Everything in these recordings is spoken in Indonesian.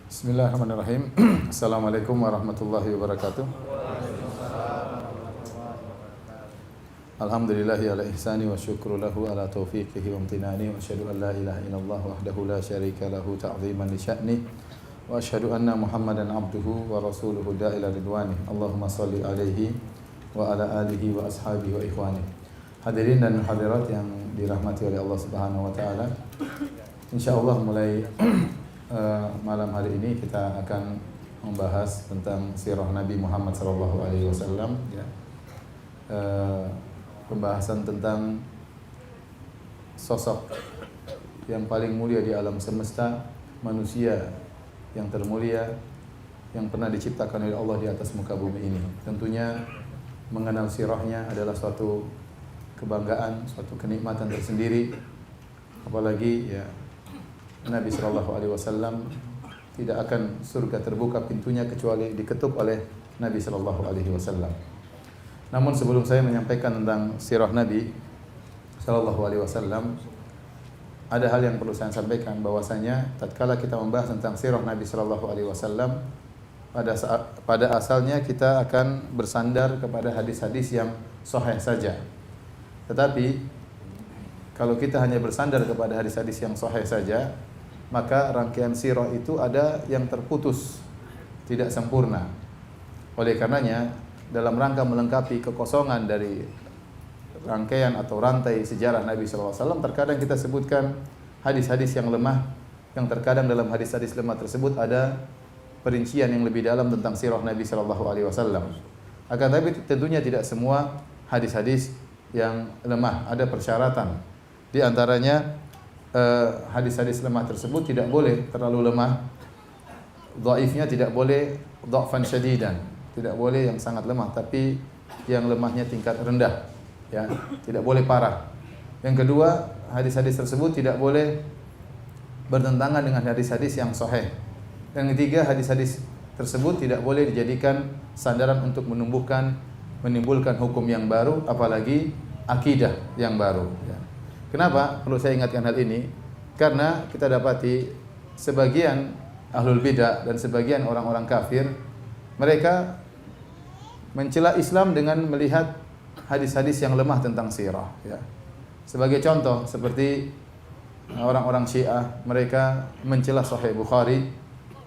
Bismillahirrahmanirrahim. Assalamualaikum warahmatullahi wabarakatuh. Alhamdulillahi ala ihsani wa syukru lahu ala taufiqihi wa amtinani wa asyhadu an la ilaha illallah wahdahu la syarika lahu ta'ziman li sya'ni wa asyhadu anna Muhammadan abduhu wa rasuluhu da'ila ridwani. Allahumma salli alaihi wa ala alihi wa ashabihi wa ikhwani. Hadirin dan hadirat yang dirahmati oleh Allah Subhanahu wa taala. Insyaallah mulai malam hari ini kita akan membahas tentang sirah Nabi Muhammad sallallahu alaihi wasallam ya. Pembahasan tentang sosok yang paling mulia di alam semesta, manusia yang termulia yang pernah diciptakan oleh Allah di atas muka bumi ini. Tentunya mengenal sirahnya adalah suatu kebanggaan, suatu kenikmatan tersendiri. Apalagi ya Nabi sallallahu alaihi wasallam tidak akan surga terbuka pintunya kecuali diketuk oleh Nabi sallallahu alaihi wasallam. Namun sebelum saya menyampaikan tentang sirah Nabi sallallahu alaihi wasallam, ada hal yang perlu saya sampaikan bahwasanya tatkala kita membahas tentang sirah Nabi sallallahu alaihi wasallam, pada asalnya kita akan bersandar kepada hadis-hadis yang sahih saja. Tetapi kalau kita hanya bersandar kepada hadis-hadis yang sahih saja, maka rangkaian sirah itu ada yang terputus, tidak sempurna. Oleh karenanya, dalam rangka melengkapi kekosongan dari rangkaian atau rantai sejarah Nabi SAW, terkadang kita sebutkan hadis-hadis yang lemah, yang terkadang dalam hadis-hadis lemah tersebut ada perincian yang lebih dalam tentang sirah Nabi SAW. Akan tapi tentunya tidak semua hadis-hadis yang lemah, ada persyaratan. Di antaranya hadis-hadis lemah tersebut tidak boleh terlalu lemah, dhaifnya tidak boleh dha'fan syadidan, tidak boleh yang sangat lemah, tapi yang lemahnya tingkat rendah, ya, tidak boleh parah. Yang kedua, hadis-hadis tersebut tidak boleh bertentangan dengan hadis-hadis yang sahih. Yang ketiga, hadis-hadis tersebut tidak boleh dijadikan sandaran untuk menimbulkan hukum yang baru, apalagi akidah yang baru, ya. Kenapa perlu saya ingatkan hal ini? Karena kita dapati sebagian ahlul bidah dan sebagian orang-orang kafir, mereka mencela Islam dengan melihat hadis-hadis yang lemah tentang sirah, ya. Sebagai contoh, seperti orang-orang Syiah, mereka mencela Sahih Bukhari.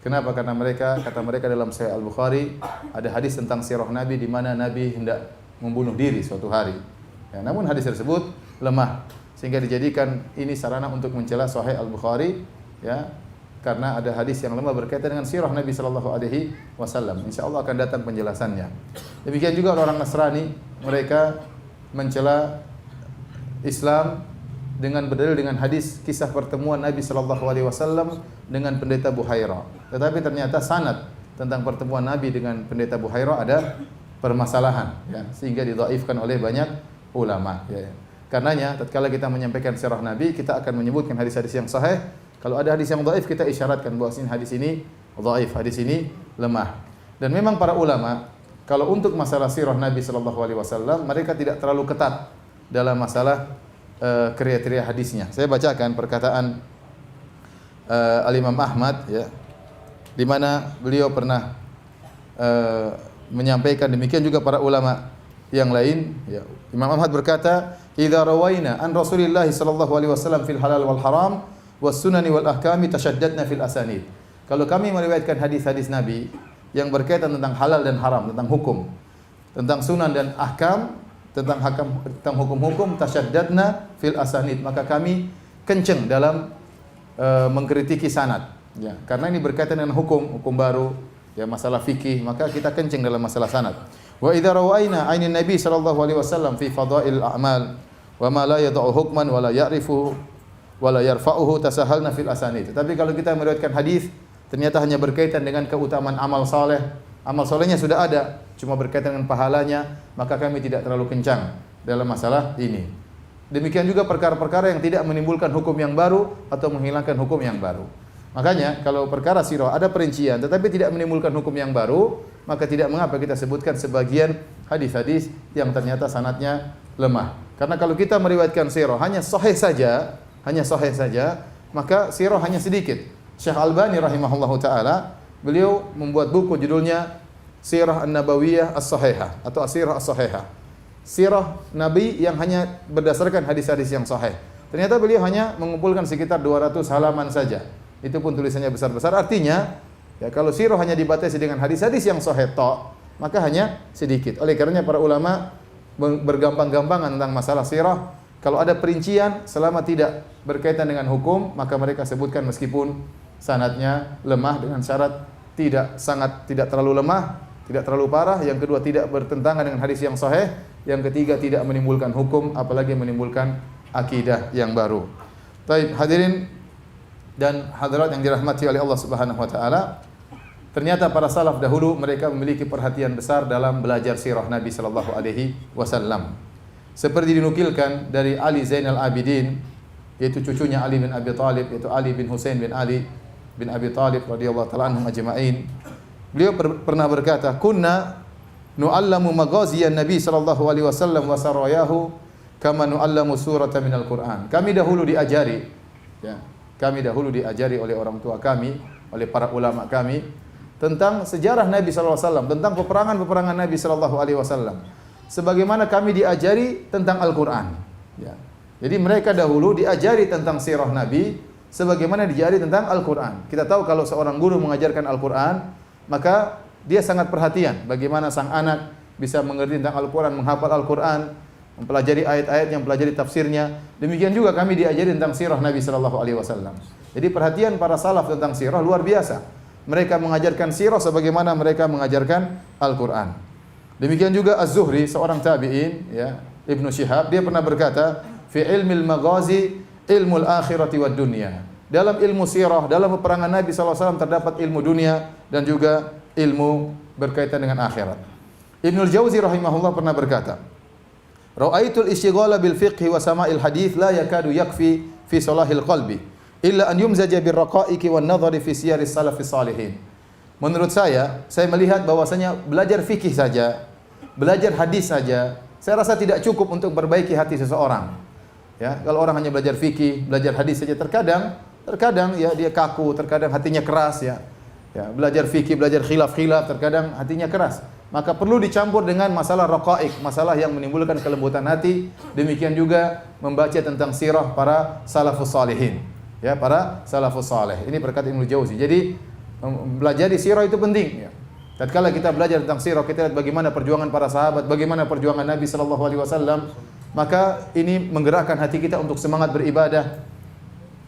Kenapa? Karena kata mereka dalam Sahih Al-Bukhari ada hadis tentang sirah Nabi di mana Nabi hendak membunuh diri suatu hari. Ya, namun hadis tersebut lemah, sehingga dijadikan ini sarana untuk mencela Sahih Al-Bukhari, ya, karena ada hadis yang lemah berkaitan dengan sirah Nabi sallallahu alaihi wasallam. Insyaallah akan datang penjelasannya. Demikian juga orang Nasrani, mereka mencela Islam dengan berdalil dengan hadis kisah pertemuan Nabi sallallahu alaihi wasallam dengan pendeta Buhaira. Tetapi ternyata sanad tentang pertemuan Nabi dengan pendeta Buhaira ada permasalahan, ya, sehingga didhaifkan oleh banyak ulama, ya. Karenanya tatkala kita menyampaikan sirah Nabi, kita akan menyebutkan hadis-hadis yang sahih. Kalau ada hadis yang dhaif, kita isyaratkan bahwa hadis ini dhaif, hadis ini lemah. Dan memang para ulama kalau untuk masalah sirah Nabi sallallahu alaihi wasallam, mereka tidak terlalu ketat dalam masalah kriteria hadisnya. Saya bacakan perkataan Al-Imam Ahmad, ya, di mana beliau pernah menyampaikan demikian juga para ulama yang lain, ya. Imam Ahmad berkata, "Idza rawaina an Rasulillah sallallahu alaihi wasallam fil halal wal haram was sunani wal ahkami tashaddadna fil asanid." Kalau kami meriwayatkan hadis-hadis Nabi yang berkaitan tentang halal dan haram, tentang hukum, tentang sunan dan ahkam, tentang hukum-hukum, tashaddadna fil asanid, maka kami kenceng dalam mengkritiki sanad, ya. Karena ini berkaitan dengan hukum baru, ya, masalah fikih, maka kita kenceng dalam masalah sanad. Wa idza rawaina 'ainin Nabi sallallahu alaihi wasallam fi fadail a'mal wa ma la yad'u hukman wa la ya'rifu wa la yarfa'uhu tasahalna fil asanid. Tapi kalau kita meriwayatkan hadis ternyata hanya berkaitan dengan keutamaan amal saleh, amal salehnya sudah ada, cuma berkaitan dengan pahalanya, maka kami tidak terlalu kencang dalam masalah ini. Demikian juga perkara-perkara yang tidak menimbulkan hukum yang baru atau menghilangkan hukum yang baru. Makanya kalau perkara sirah ada perincian tetapi tidak menimbulkan hukum yang baru, maka tidak mengapa kita sebutkan sebagian hadis-hadis yang ternyata sanadnya lemah. Karena kalau kita meriwayatkan sirah hanya sahih saja, maka sirah hanya sedikit. Syekh Albani rahimahullahu taala, beliau membuat buku judulnya Sirah An-Nabawiyah As-Sahihah atau As-Sirah As-Sahihah. Sirah Nabi yang hanya berdasarkan hadis-hadis yang sahih. Ternyata beliau hanya mengumpulkan sekitar 200 halaman saja. Itu pun tulisannya besar-besar. Artinya, ya kalau sirah hanya dibatasi dengan hadis-hadis yang sahih tok, maka hanya sedikit. Oleh karenanya para ulama bergampang-gampangan tentang masalah sirah. Kalau ada perincian selama tidak berkaitan dengan hukum, maka mereka sebutkan meskipun sanadnya lemah dengan syarat tidak terlalu lemah, tidak terlalu parah. Yang kedua, tidak bertentangan dengan hadis yang sahih. Yang ketiga, tidak menimbulkan hukum, apalagi menimbulkan akidah yang baru. Baik, hadirin dan hadirat yang dirahmati oleh Allah Subhanahu wa taala. Ternyata para salaf dahulu mereka memiliki perhatian besar dalam belajar sirah Nabi sallallahu alaihi wasallam. Seperti dinukilkan dari Ali Zainal Abidin, yaitu cucunya Ali bin Abi Thalib, yaitu Ali bin Husain bin Ali bin Abi Thalib radhiyallahu taala anhum ajma'in. Beliau pernah berkata, "Kunna nu'allamu maghaziyan Nabi sallallahu alaihi wasallam wa sarayahu kama nu'allamu surata minal Qur'an." Kami dahulu diajari, ya, kami dahulu diajari oleh orang tua kami, oleh para ulama kami tentang sejarah Nabi sallallahu alaihi wasallam, tentang peperangan-peperangan Nabi sallallahu alaihi wasallam. Sebagaimana kami diajari tentang Al-Qur'an, ya. Jadi mereka dahulu diajari tentang sirah Nabi sebagaimana diajari tentang Al-Qur'an. Kita tahu kalau seorang guru mengajarkan Al-Qur'an, maka dia sangat perhatian bagaimana sang anak bisa mengerti tentang Al-Qur'an, menghafal Al-Qur'an, mempelajari ayat-ayatnya, mempelajari tafsirnya. Demikian juga kami diajari tentang sirah Nabi sallallahu alaihi wasallam. Jadi perhatian para salaf tentang sirah luar biasa. Mereka mengajarkan sirah sebagaimana mereka mengajarkan Al-Qur'an. Demikian juga Az-Zuhri, seorang tabi'in, ya, Ibnu Syihab, dia pernah berkata, "Fi ilmil maghazi ilmul akhirati wad dunya." Dalam ilmu sirah, dalam peperangan Nabi sallallahu alaihi wasallam terdapat ilmu dunia dan juga ilmu berkaitan dengan akhirat. Ibnul Jauzi rahimahullah pernah berkata, "Ra'aitul istighala bil fiqhi wa sama'il hadits la yakadu yakfi fi salahil qalbi illa an yumzaja bir raqa'iqi wan nadhari fi siyaris salafis salihin." Menurut saya melihat bahwasanya belajar fikih saja, belajar hadis saja, saya rasa tidak cukup untuk memperbaiki hati seseorang. Ya, kalau orang hanya belajar fikih, belajar hadis saja, terkadang ya dia kaku, terkadang hatinya keras, ya. Ya, belajar fikih, belajar khilaf-khilaf, terkadang hatinya keras. Maka perlu dicampur dengan masalah raqa'iq, masalah yang menimbulkan kelembutan hati. Demikian juga membaca tentang sirah para salafus salihin. Ya, para salafus salih. Ini berkata Ibnu Jauzi. Jadi belajar di sirah itu penting, ya. Tatkala kita belajar tentang sirah, kita lihat bagaimana perjuangan para sahabat, bagaimana perjuangan Nabi sallallahu alaihi wasallam, maka ini menggerakkan hati kita untuk semangat beribadah.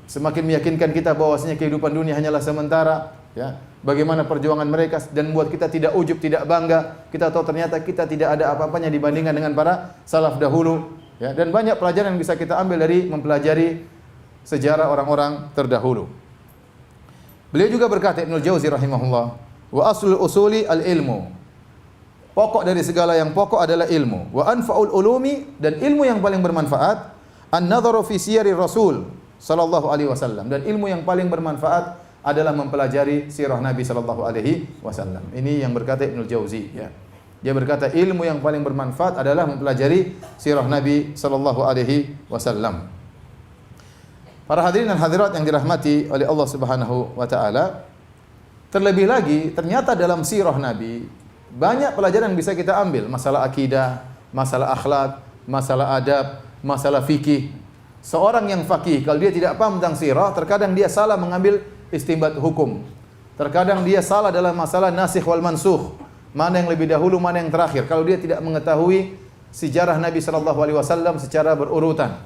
Semakin meyakinkan kita bahwasanya kehidupan dunia hanyalah sementara, ya. Bagaimana perjuangan mereka dan membuat kita tidak ujub, tidak bangga. Kita tahu ternyata kita tidak ada apa-apanya dibandingkan dengan para salaf dahulu, ya. Dan banyak pelajaran yang bisa kita ambil dari mempelajari sejarah orang-orang terdahulu. Beliau juga berkata, Ibnul Jauzi rahimahullah, "Wa aslul usuli al-ilmu." Pokok dari segala yang pokok adalah ilmu. Wa anfa'ul ulumi, dan ilmu yang paling bermanfaat, an-nadharu fi siyari Rasul sallallahu alaihi wasallam, dan ilmu yang paling bermanfaat adalah mempelajari sirah Nabi sallallahu alaihi wasallam. Ini yang berkata Ibnul Jauzi, ya. Dia berkata ilmu yang paling bermanfaat adalah mempelajari sirah Nabi sallallahu alaihi wasallam. Para hadirin dan hadirat yang dirahmati oleh Allah Subhanahu wa taala, terlebih lagi ternyata dalam sirah Nabi banyak pelajaran yang bisa kita ambil, masalah akidah, masalah akhlak, masalah adab, masalah fikih. Seorang yang faqih kalau dia tidak paham tentang sirah, terkadang dia salah mengambil istinbat hukum. Terkadang dia salah dalam masalah nasikh wal mansukh. Mana yang lebih dahulu, mana yang terakhir. Kalau dia tidak mengetahui sejarah Nabi sallallahu alaihi wasallam secara berurutan.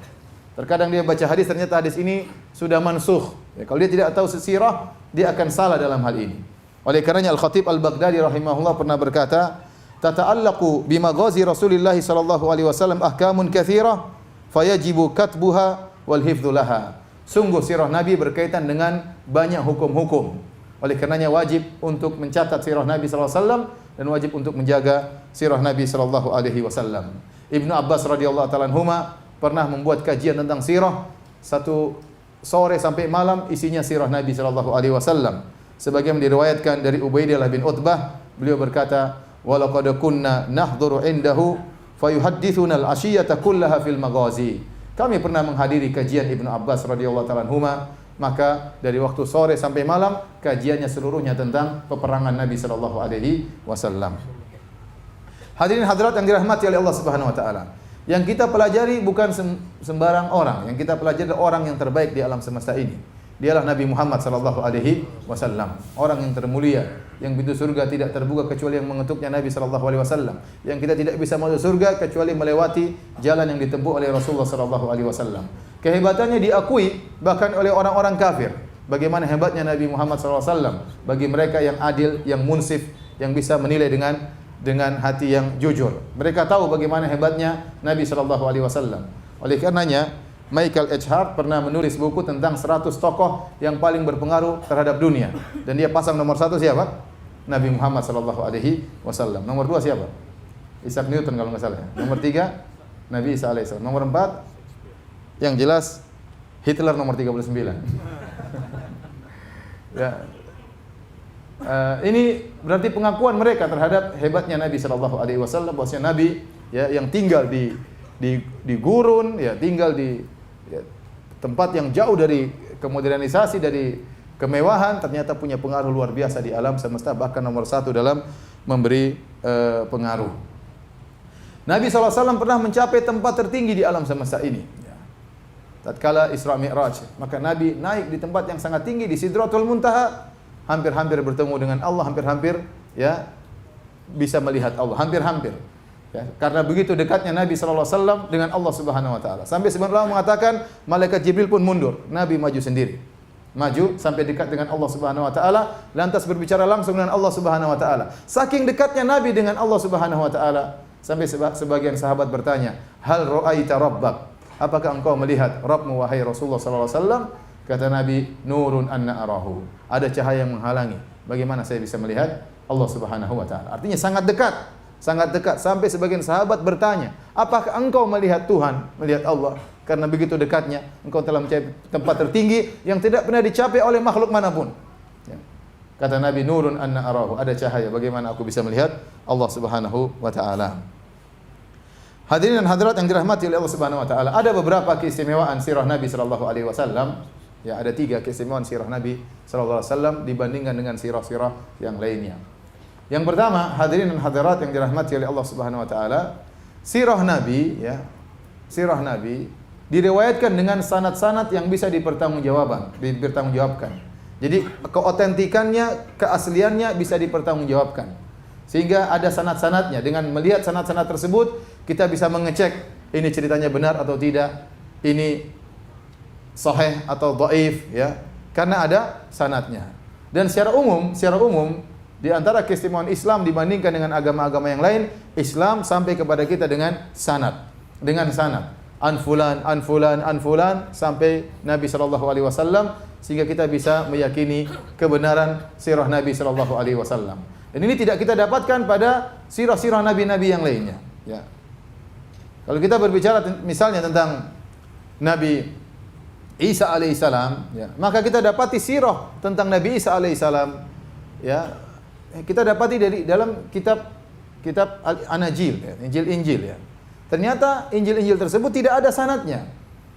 Terkadang dia baca hadis, ternyata hadis ini sudah mansukh. Ya, kalau dia tidak tahu sirah, dia akan salah dalam hal ini. Oleh karenanya Al-Khatib Al-Baghdadi rahimahullah pernah berkata, "Tata'allaqu bimaghazi Rasulillah sallallahu alaihi wasallam ahkamun katsirah, fayajibu katbuha wal hifdzu laha." Sungguh sirah Nabi berkaitan dengan banyak hukum-hukum. Oleh karenanya wajib untuk mencatat sirah Nabi sallallahu alaihi wasallam dan wajib untuk menjaga sirah Nabi sallallahu alaihi wasallam. Ibnu Abbas radhiyallahu taala anhuma pernah membuat kajian tentang sirah, satu sore sampai malam isinya sirah Nabi sallallahu alaihi wasallam. Sebagaimana diriwayatkan dari Ubaidillah bin Utbah, beliau berkata, "Wa laqad kunna nahdhuru indahu fayuhaddithuna al-ashiyata kullaha fil maghazi." Kami pernah menghadiri kajian Ibnu Abbas radhiyallahu taala anhuma maka dari waktu sore sampai malam kajiannya seluruhnya tentang peperangan Nabi sallallahu alaihi wasallam. Hadirin hadirat yang dirahmati oleh Allah Subhanahu wa taala. Yang kita pelajari bukan sembarang orang, yang kita pelajari adalah orang yang terbaik di alam semesta ini. Dialah Nabi Muhammad sallallahu alaihi wasallam, orang yang termulia, yang pintu surga tidak terbuka kecuali yang mengetuknya Nabi sallallahu alaihi wasallam. Yang kita tidak bisa masuk surga kecuali melewati jalan yang ditempuh oleh Rasulullah sallallahu alaihi wasallam. Kehebatannya diakui bahkan oleh orang-orang kafir. Bagaimana hebatnya Nabi Muhammad sallallahu alaihi wasallam bagi mereka yang adil, yang munsif, yang bisa menilai dengan hati yang jujur. Mereka tahu bagaimana hebatnya Nabi sallallahu alaihi wasallam. Oleh karenanya Michael H. Hart pernah menulis buku tentang 100 tokoh yang paling berpengaruh terhadap dunia. Dan dia pasang nomor 1 siapa? Nabi Muhammad sallallahu alaihi wasallam. Nomor 2 siapa? Isaac Newton kalau nggak salah. Nomor 3 Nabi Isa alaihissalam. Nomor 4 yang jelas Hitler nomor 39. Ya. Ini berarti pengakuan mereka terhadap hebatnya Nabi sallallahu alaihi wasallam, bahwasanya Nabi ya yang tinggal di gurun, ya tinggal di tempat yang jauh dari kemodernisasi, dari kemewahan, ternyata punya pengaruh luar biasa di alam semesta, bahkan nomor 1 dalam memberi pengaruh. Nabi SAW pernah mencapai tempat tertinggi di alam semesta ini. Tatkala Isra Mi'raj, maka Nabi naik di tempat yang sangat tinggi di Sidratul Muntaha, hampir-hampir bertemu dengan Allah, hampir-hampir ya bisa melihat Allah, hampir-hampir. Ya, karena begitu dekatnya Nabi sallallahu alaihi wasallam dengan Allah Subhanahu wa taala. Sampai sebagian ulama mengatakan malaikat Jibril pun mundur, Nabi maju sendiri. Maju sampai dekat dengan Allah Subhanahu wa taala, lantas berbicara langsung dengan Allah Subhanahu wa taala. Saking dekatnya Nabi dengan Allah Subhanahu wa taala, sampai sebagian sahabat bertanya, "Hal ra'aita rabbak?" Apakah engkau melihat Rabbmu wahai Rasulullah sallallahu alaihi wasallam? Kata Nabi, "Nurun anna arahu." Ada cahaya yang menghalangi. Bagaimana saya bisa melihat Allah Subhanahu wa taala? Artinya sangat dekat. Sangat dekat, sampai sebagian sahabat bertanya, apakah engkau melihat Tuhan, melihat Allah? Karena begitu dekatnya, engkau telah mencapai tempat tertinggi yang tidak pernah dicapai oleh makhluk manapun. Ya. Kata Nabi, nurun anna arahu, ada cahaya, bagaimana aku bisa melihat Allah Subhanahu wa taala. Hadirin dan hadirat yang dirahmati oleh Allah Subhanahu wa taala, ada beberapa keistimewaan sirah Nabi sallallahu alaihi wasallam. Ya, ada 3 keistimewaan sirah Nabi sallallahu alaihi wasallam dibandingkan dengan sirah-sirah yang lainnya. Yang pertama, hadirin dan hadirat yang dirahmati oleh Allah Subhanahu wa taala, sirah Nabi ya, sirah Nabi diriwayatkan dengan sanad-sanad yang bisa dipertanggungjawabkan. Jadi keotentikannya, keasliannya bisa dipertanggungjawabkan. Sehingga ada sanad-sanadnya. Dengan melihat sanad-sanad tersebut, kita bisa mengecek ini ceritanya benar atau tidak, ini sahih atau dhaif ya, karena ada sanadnya. Dan secara umum di antara keistimewaan Islam dibandingkan dengan agama-agama yang lain, Islam sampai kepada kita dengan sanad. Dengan sanad. An fulan sampai Nabi sallallahu alaihi wasallam, sehingga kita bisa meyakini kebenaran sirah Nabi sallallahu alaihi wasallam. Dan ini tidak kita dapatkan pada sirah-sirah nabi-nabi yang lainnya, ya. Kalau kita berbicara misalnya tentang Nabi Isa alaihissalam, ya, maka kita dapati sirah tentang Nabi Isa alaihissalam, ya. Kita dapati dari dalam kitab An-Najil, ya, Injil ya. Ternyata Injil tersebut tidak ada sanadnya.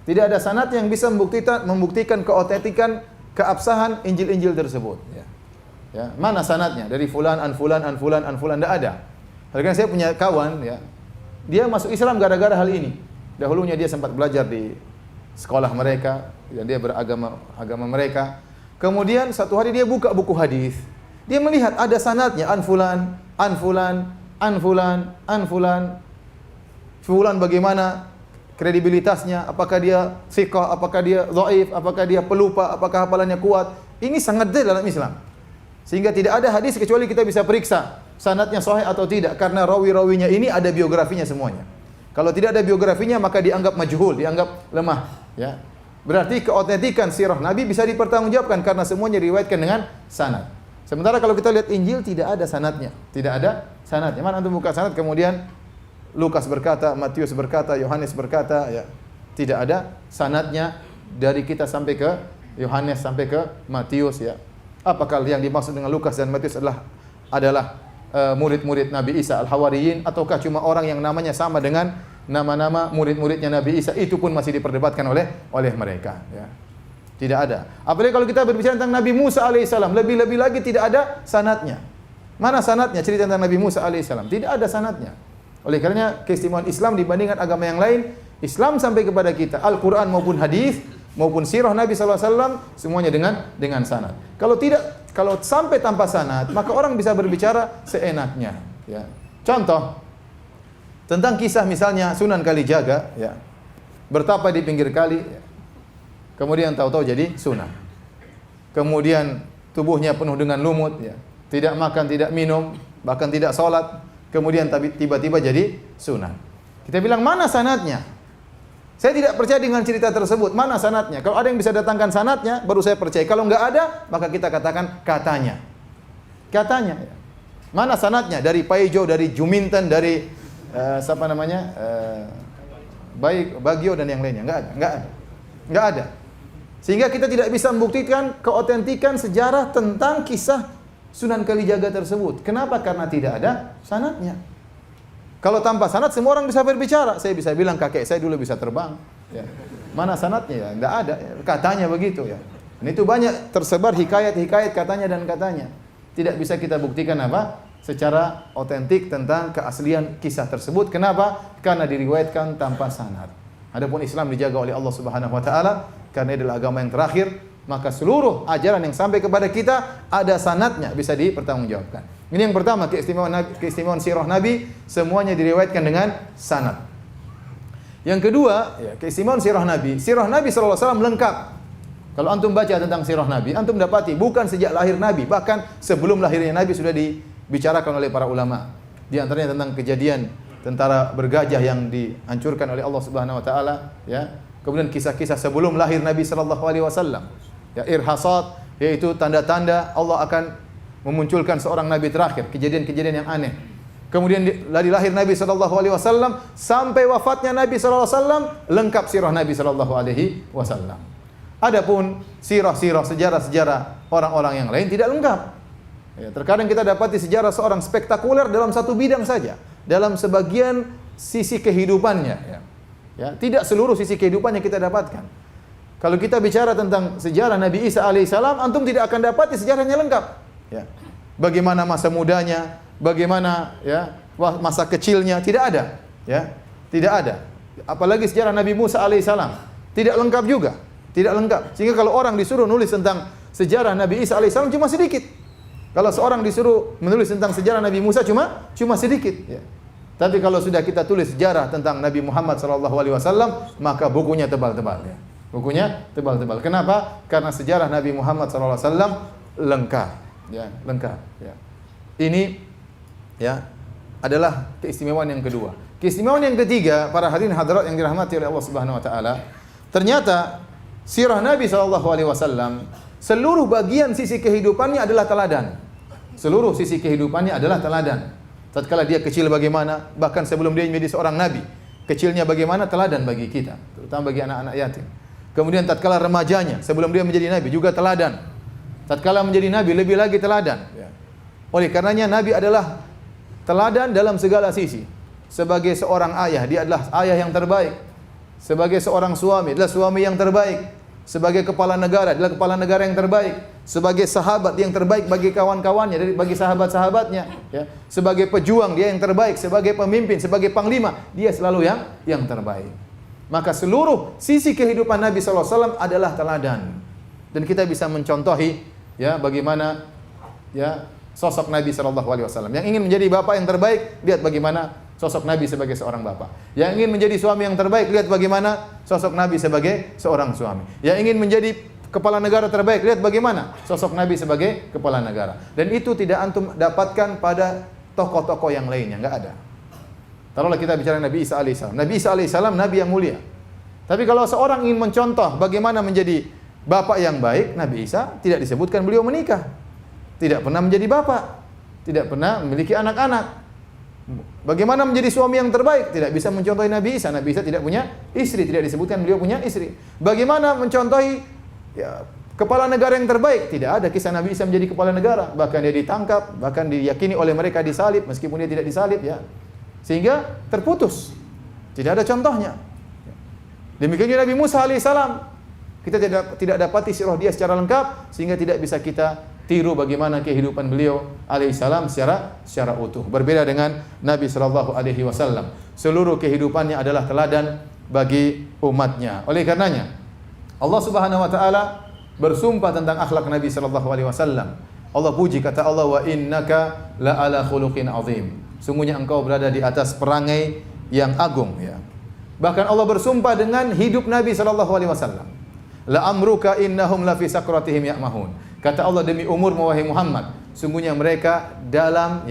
Tidak ada sanad yang bisa membuktikan keotentikan, keabsahan Injil tersebut, ya. Ya, mana sanadnya? Dari fulan an fulan tidak ada. Karena saya punya kawan, ya. Dia masuk Islam gara-gara hal ini. Dahulunya dia sempat belajar di sekolah mereka dan dia beragama mereka. Kemudian satu hari dia buka buku hadis. Dia melihat ada sanadnya an fulan bagaimana kredibilitasnya, apakah dia thiqah, apakah dia dhaif, apakah dia pelupa, apakah hafalannya kuat. Ini sangat detail dalam Islam. Sehingga tidak ada hadis kecuali kita bisa periksa sanadnya sahih atau tidak, karena rawi-rawinya ini ada biografinya semuanya. Kalau tidak ada biografinya maka dianggap majhul, dianggap lemah, ya. Berarti keotentikan sirah Nabi bisa dipertanggungjawabkan karena semuanya diriwayatkan dengan sanad. Sementara kalau kita lihat Injil tidak ada sanadnya, tidak ada sanadnya. Mana antum buka sanad kemudian Lukas berkata, Matius berkata, Yohanes berkata, ya. Tidak ada sanadnya dari kita sampai ke Yohanes sampai ke Matius, ya. Apakah yang dimaksud dengan Lukas dan Matius adalah murid-murid Nabi Isa al-Hawariyin, ataukah cuma orang yang namanya sama dengan nama-nama murid-muridnya Nabi Isa? Itu pun masih diperdebatkan oleh mereka, ya. Tidak ada. Apalagi kalau kita berbicara tentang Nabi Musa alaihissalam, lebih-lebih lagi tidak ada sanadnya. Mana sanadnya cerita tentang Nabi Musa alaihissalam? Tidak ada sanadnya. Oleh karenanya keistimewaan Islam dibandingkan agama yang lain, Islam sampai kepada kita, Al-Quran maupun hadis maupun sirah Nabi SAW semuanya dengan sanad. Kalau sampai tanpa sanad, maka orang bisa berbicara seenaknya. Ya. Contoh tentang kisah misalnya Sunan Kalijaga, ya, bertapa di pinggir kali, ya. Kemudian tahu-tahu jadi sunan. Kemudian tubuhnya penuh dengan lumut, ya. Tidak makan, tidak minum, bahkan tidak sholat. Kemudian tiba-tiba jadi sunan. Kita bilang mana sanadnya? Saya tidak percaya dengan cerita tersebut. Mana sanadnya? Kalau ada yang bisa datangkan sanadnya, baru saya percaya. Kalau enggak ada, maka kita katakan katanya. Katanya. Ya. Mana sanadnya? Dari Paijo, dari Juminten, dari siapa namanya? Bagio dan yang lainnya. Enggak ada. Sehingga kita tidak bisa membuktikan keotentikan sejarah tentang kisah Sunan Kalijaga tersebut. Kenapa? Karena tidak ada sanadnya. Kalau tanpa sanad semua orang bisa berbicara. Saya bisa bilang kakek saya dulu bisa terbang. Ya. Mana sanadnya? Ya, enggak ada. Katanya begitu ya. Dan itu banyak tersebar hikayat-hikayat katanya dan katanya. Tidak bisa kita buktikan apa? Secara otentik tentang keaslian kisah tersebut. Kenapa? Karena diriwayatkan tanpa sanad. Adapun Islam dijaga oleh Allah Subhanahu wa taala karena adalah agama yang terakhir, maka seluruh ajaran yang sampai kepada kita ada sanadnya, bisa dipertanggungjawabkan. Ini yang pertama, keistimewaan sirah Nabi, semuanya diriwayatkan dengan sanad. Yang kedua, ya, keistimewaan sirah Nabi sallallahu alaihi wasallam lengkap. Kalau antum baca tentang sirah Nabi, antum dapati bukan sejak lahir Nabi, bahkan sebelum lahirnya Nabi sudah dibicarakan oleh para ulama. Di antaranya tentang kejadian tentara bergajah yang dihancurkan oleh Allah Subhanahu wa taala, ya. Kemudian kisah-kisah sebelum lahir Nabi sallallahu alaihi wasallam. Ya, irhasat, yaitu tanda-tanda Allah akan memunculkan seorang nabi terakhir, kejadian-kejadian yang aneh. Kemudian dari lahir Nabi sallallahu alaihi wasallam sampai wafatnya Nabi sallallahu alaihi wasallam, lengkap sirah Nabi sallallahu alaihi wasallam. Adapun sirah-sirah, sejarah-sejarah orang-orang yang lain tidak lengkap. Ya, terkadang kita dapati sejarah seorang spektakuler dalam satu bidang saja, dalam sebagian sisi kehidupannya, ya. Ya, tidak seluruh sisi kehidupannya kita dapatkan. Kalau kita bicara tentang sejarah Nabi Isa alaihissalam, antum tidak akan dapati sejarahnya lengkap. Ya. Bagaimana masa mudanya, bagaimana ya masa kecilnya, tidak ada. Ya, tidak ada. Apalagi sejarah Nabi Musa alaihissalam, tidak lengkap juga, tidak lengkap. Sehingga kalau orang disuruh nulis tentang sejarah Nabi Isa alaihissalam cuma sedikit. Kalau seorang disuruh menulis tentang sejarah Nabi Musa cuma sedikit. Ya. Tapi kalau sudah kita tulis sejarah tentang Nabi Muhammad SAW, maka bukunya tebal-tebal. Ya. Bukunya tebal-tebal. Kenapa? Karena sejarah Nabi Muhammad SAW lengkap. Ya, lengkap. Ya. Ini ya adalah keistimewaan yang kedua. Keistimewaan yang ketiga, para hadirin hadirat yang dirahmati oleh Allah Subhanahu Wa Taala, ternyata sirah Nabi SAW seluruh bagian sisi kehidupannya adalah teladan. Seluruh sisi kehidupannya adalah teladan. Tatkala dia kecil bagaimana, bahkan sebelum dia menjadi seorang nabi, kecilnya bagaimana teladan bagi kita, terutama bagi anak-anak yatim. Kemudian tatkala remajanya, sebelum dia menjadi nabi juga teladan. Tatkala menjadi nabi lebih lagi teladan. Oleh karenanya nabi adalah teladan dalam segala sisi. Sebagai seorang ayah, dia adalah ayah yang terbaik. Sebagai seorang suami, adalah suami yang terbaik. Sebagai kepala negara, adalah kepala negara yang terbaik. Sebagai sahabat yang terbaik bagi kawan-kawannya, bagi sahabat-sahabatnya, ya. Sebagai pejuang dia yang terbaik, sebagai pemimpin, sebagai panglima, dia selalu yang terbaik. Maka seluruh sisi kehidupan Nabi sallallahu alaihi wasallam adalah teladan. Dan kita bisa mencontohi ya bagaimana ya sosok Nabi sallallahu alaihi wasallam. Yang ingin menjadi bapak yang terbaik, lihat bagaimana sosok Nabi sebagai seorang bapak. Yang ingin menjadi suami yang terbaik, lihat bagaimana sosok Nabi sebagai seorang suami. Yang ingin menjadi kepala negara terbaik, lihat bagaimana sosok Nabi sebagai kepala negara. Dan itu tidak antum dapatkan pada tokoh-tokoh yang lainnya, enggak ada. Taruhlah kita bicara Nabi Isa alaihissalam. Nabi Isa alaihissalam Nabi yang mulia. Tapi kalau seorang ingin mencontoh bagaimana menjadi bapak yang baik, Nabi Isa tidak disebutkan beliau menikah. Tidak pernah menjadi bapak. Tidak pernah memiliki anak-anak. Bagaimana menjadi suami yang terbaik? Tidak bisa mencontohi Nabi Isa. Nabi Isa tidak punya istri, tidak disebutkan beliau punya istri. Bagaimana mencontohi ya, kepala negara yang terbaik? Tidak ada kisah Nabi Isa menjadi kepala negara. Bahkan dia ditangkap, bahkan diyakini oleh mereka disalib meskipun dia tidak disalib ya. Sehingga terputus. Tidak ada contohnya. Demikian juga Nabi Musa alaihissalam. Kita tidak dapati sirah dia secara lengkap sehingga tidak bisa kita tiru bagaimana kehidupan beliau alaihissalam secara utuh. Berbeda dengan Nabi sallallahu alaihi wasallam. Seluruh kehidupannya adalah teladan bagi umatnya. Oleh karenanya Allah Subhanahu wa taala bersumpah tentang akhlak Nabi sallallahu alaihi wasallam. Allah puji, kata Allah, wa innaka la ala khuluqin azim. Sungguhnya engkau berada di atas perangai yang agung, ya. Bahkan Allah bersumpah dengan hidup Nabi sallallahu alaihi wasallam. La amruka innahum la fi sakratihim ya'mahun. Kata Allah, demi umurmu wahai Muhammad, sungguhnya mereka dalam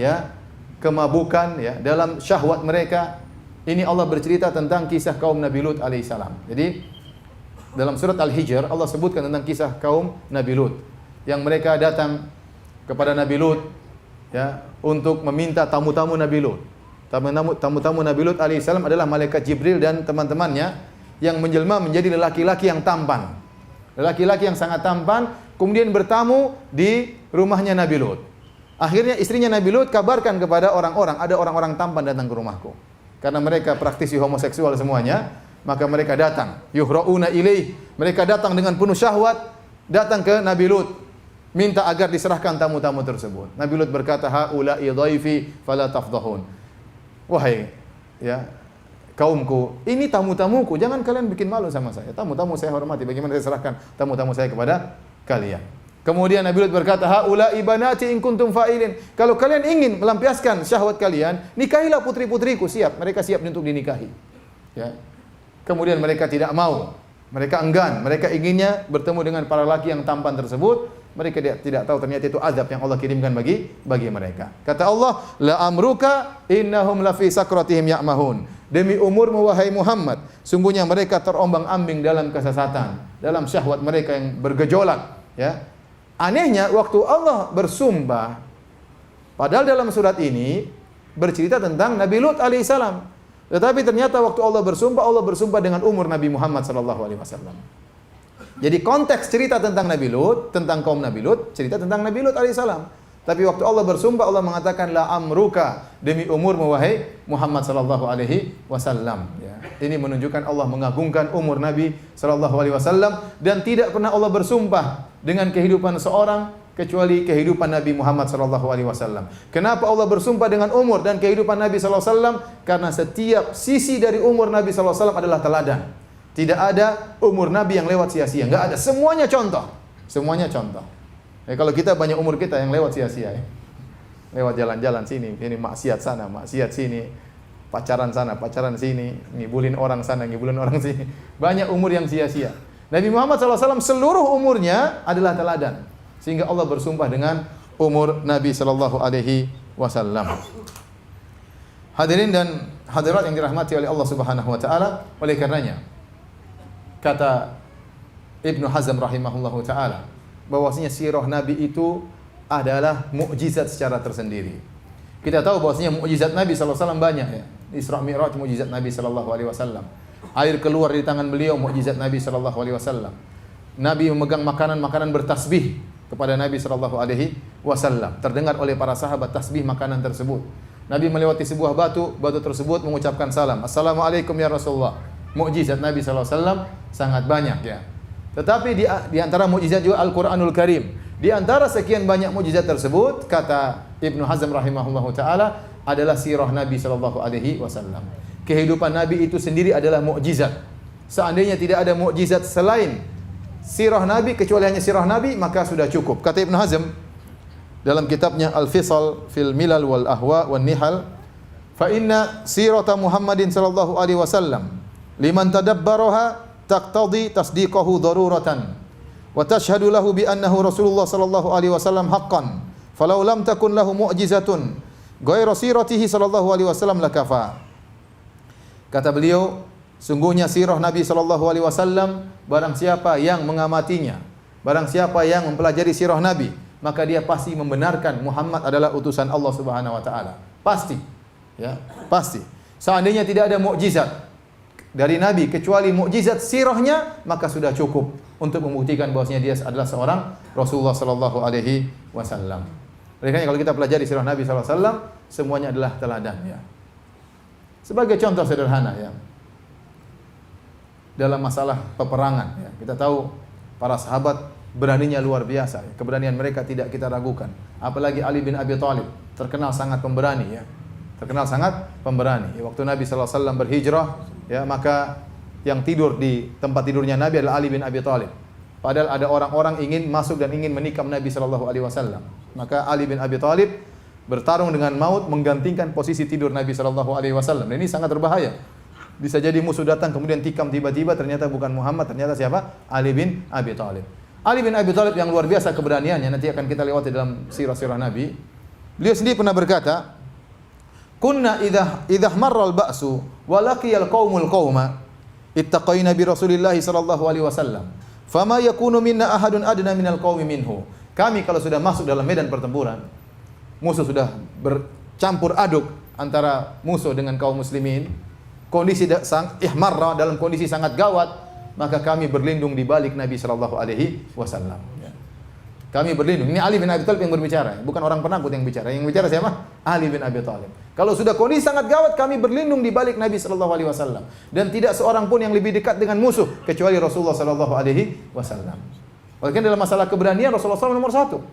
kemabukan, dalam syahwat mereka. Ini Allah bercerita tentang kisah kaum Nabi Lut alaihissalam. Jadi dalam surat Al-Hijr Allah sebutkan tentang kisah kaum Nabi Lut yang mereka datang kepada Nabi Lut untuk meminta tamu-tamu Nabi Lut. Tamu-tamu Nabi Lut alaihissalam adalah malaikat Jibril dan teman-temannya yang menjelma menjadi lelaki-laki yang tampan. Lelaki-laki yang sangat tampan kemudian bertamu di rumahnya Nabi Lut. Akhirnya istrinya Nabi Lut kabarkan kepada orang-orang, ada orang-orang tampan datang ke rumahku. Karena mereka praktisi homoseksual semuanya, maka mereka datang. Yuhra'una ilaih. Mereka datang dengan penuh syahwat, datang ke Nabi Lut, minta agar diserahkan tamu-tamu tersebut. Nabi Lut berkata, haula'i dhaifi fala tafdhahun. Wahai kaumku, ini tamu-tamuku, jangan kalian bikin malu sama saya. Tamu-tamu saya hormati, bagaimana saya serahkan tamu-tamu saya kepada kalian. Kemudian Nabi Lut berkata, haula'i banati in kuntum fa'ilin. Kalau kalian ingin melampiaskan syahwat kalian, nikahilah putri-putriku, siap. Mereka siap untuk dinikahi. Kemudian mereka tidak mau. Mereka enggan. Mereka inginnya bertemu dengan para laki yang tampan tersebut. Mereka tidak tahu ternyata itu azab yang Allah kirimkan bagi mereka. Kata Allah, la amruka innahum la fi sakratihim ya'mahun. Demi umurmu wahai Muhammad, sungguhnya mereka terombang-ambing dalam kesesatan, dalam syahwat mereka yang bergejolak, Anehnya waktu Allah bersumpah, padahal dalam surat ini bercerita tentang Nabi Lut alaihissalam. Tetapi ternyata waktu Allah bersumpah dengan umur Nabi Muhammad sallallahu alaihi wasallam. Jadi konteks cerita tentang Nabi Lut, tentang kaum Nabi Lut, cerita tentang Nabi Lut alaihissalam. Tapi waktu Allah bersumpah, Allah mengatakan la amruka, demi umurmu wahai Muhammad sallallahu alaihi wasallam. Ini menunjukkan Allah mengagungkan umur Nabi sallallahu alaihi wasallam dan tidak pernah Allah bersumpah dengan kehidupan seorang kecuali kehidupan Nabi Muhammad sallallahu alaihi wasallam. Kenapa Allah bersumpah dengan umur dan kehidupan Nabi sallallahu alaihi wasallam? Karena setiap sisi dari umur Nabi sallallahu alaihi wasallam adalah teladan. Tidak ada umur Nabi yang lewat sia-sia, enggak ada. Semuanya contoh. Semuanya contoh. Kalau kita banyak umur kita yang lewat sia-sia, lewat jalan-jalan sini, ini maksiat sana, maksiat sini, pacaran sana, pacaran sini, ngibulin orang sana, ngibulin orang sini. Banyak umur yang sia-sia. Nabi Muhammad SAW seluruh umurnya adalah teladan. Sehingga Allah bersumpah dengan umur Nabi sallallahu alaihi wasallam. Hadirin dan hadirat yang dirahmati oleh Allah Subhanahu wa taala, oleh karenanya kata Ibnu Hazm rahimahullahu taala bahwasanya sirah Nabi itu adalah mukjizat secara tersendiri. Kita tahu bahwasanya mukjizat Nabi sallallahu alaihi wasallam banyak, Isra Mi'raj mukjizat Nabi sallallahu alaihi wasallam. Air keluar dari tangan beliau mukjizat Nabi sallallahu alaihi wasallam. Nabi memegang makanan bertasbih kepada Nabi sallallahu alaihi wasallam. Terdengar oleh para sahabat tasbih makanan tersebut. Nabi melewati sebuah batu tersebut mengucapkan salam. Assalamualaikum ya Rasulullah. Mukjizat Nabi sallallahu alaihi wasallam sangat banyak, Tetapi di antara mukjizat juga Al-Qur'anul Karim. Di antara sekian banyak mukjizat tersebut, kata Ibnu Hazm rahimahullahu taala, adalah sirah Nabi sallallahu alaihi wasallam. Kehidupan Nabi itu sendiri adalah mukjizat. Seandainya tidak ada mukjizat selain sirah Nabi, kecuali hanya sirah Nabi, maka sudah cukup. Kata Ibnu Hazm dalam kitabnya Al-Fisal fil Milal wal Ahwa wan Nihal, fa inna sirata Muhammadin sallallahu alaihi wasallam liman tadabbaraha taqtadi tasdiqahu daruratan wa tashhadu lahu bi annahu Rasulullah sallallahu alaihi wasallam haqqan falau lam takun lahu mu'jizatun ghairu siratihi sallallahu alaihi wasallam lakafa. Kata beliau, sungguhnya sirah Nabi sallallahu alaihi wasallam, barang siapa yang mengamatinya, barang siapa yang mempelajari sirah Nabi, maka dia pasti membenarkan Muhammad adalah utusan Allah Subhanahu wa taala. Pasti. Pasti. Seandainya tidak ada mukjizat dari Nabi kecuali mukjizat sirahnya, maka sudah cukup untuk membuktikan bahwasanya dia adalah seorang Rasulullah sallallahu alaihi wasallam. Oleh karena kalau kita pelajari sirah Nabi sallallahu alaihi wasallam, semuanya adalah teladan, Sebagai contoh sederhana, dalam masalah peperangan. Ya. Kita tahu para sahabat beraninya luar biasa. Keberanian mereka tidak kita ragukan. Apalagi Ali bin Abi Thalib, terkenal sangat pemberani. Ya. Terkenal sangat pemberani. Ya, waktu Nabi SAW berhijrah, ya, maka yang tidur di tempat tidurnya Nabi adalah Ali bin Abi Thalib. Padahal ada orang-orang ingin masuk dan ingin menikam Nabi SAW. Maka Ali bin Abi Thalib bertarung dengan maut menggantikan posisi tidur Nabi SAW. Dan ini sangat berbahaya. Bisa jadi musuh datang kemudian tikam tiba-tiba ternyata bukan Muhammad, ternyata siapa? Ali bin Abi Thalib. Ali bin Abi Thalib yang luar biasa keberaniannya, nanti akan kita lewati dalam sirah-sirah Nabi. Beliau sendiri pernah berkata, "Kunna idhah marral ba'su wa laqiyal qaumul qauma ittaqaina bi Rasulillah sallallahu alaihi wasallam. Fama yakunu minna ahadun adna minal qaumi minhu." Kami kalau sudah masuk dalam medan pertempuran, musuh sudah bercampur aduk antara musuh dengan kaum muslimin, kondisi ihmarra, dalam kondisi sangat gawat, maka kami berlindung di balik Nabi sallallahu alaihi wasallam. Kami berlindung. Ini Ali bin Abi Thalib yang berbicara, bukan orang penakut yang bicara. Yang bicara siapa? Ali bin Abi Thalib. Kalau sudah kondisi sangat gawat, kami berlindung di balik Nabi sallallahu alaihi wasallam, dan tidak seorang pun yang lebih dekat dengan musuh kecuali Rasulullah sallallahu alaihi wasallam. Oleh karena dalam masalah keberanian Rasulullah SAW nomor satu.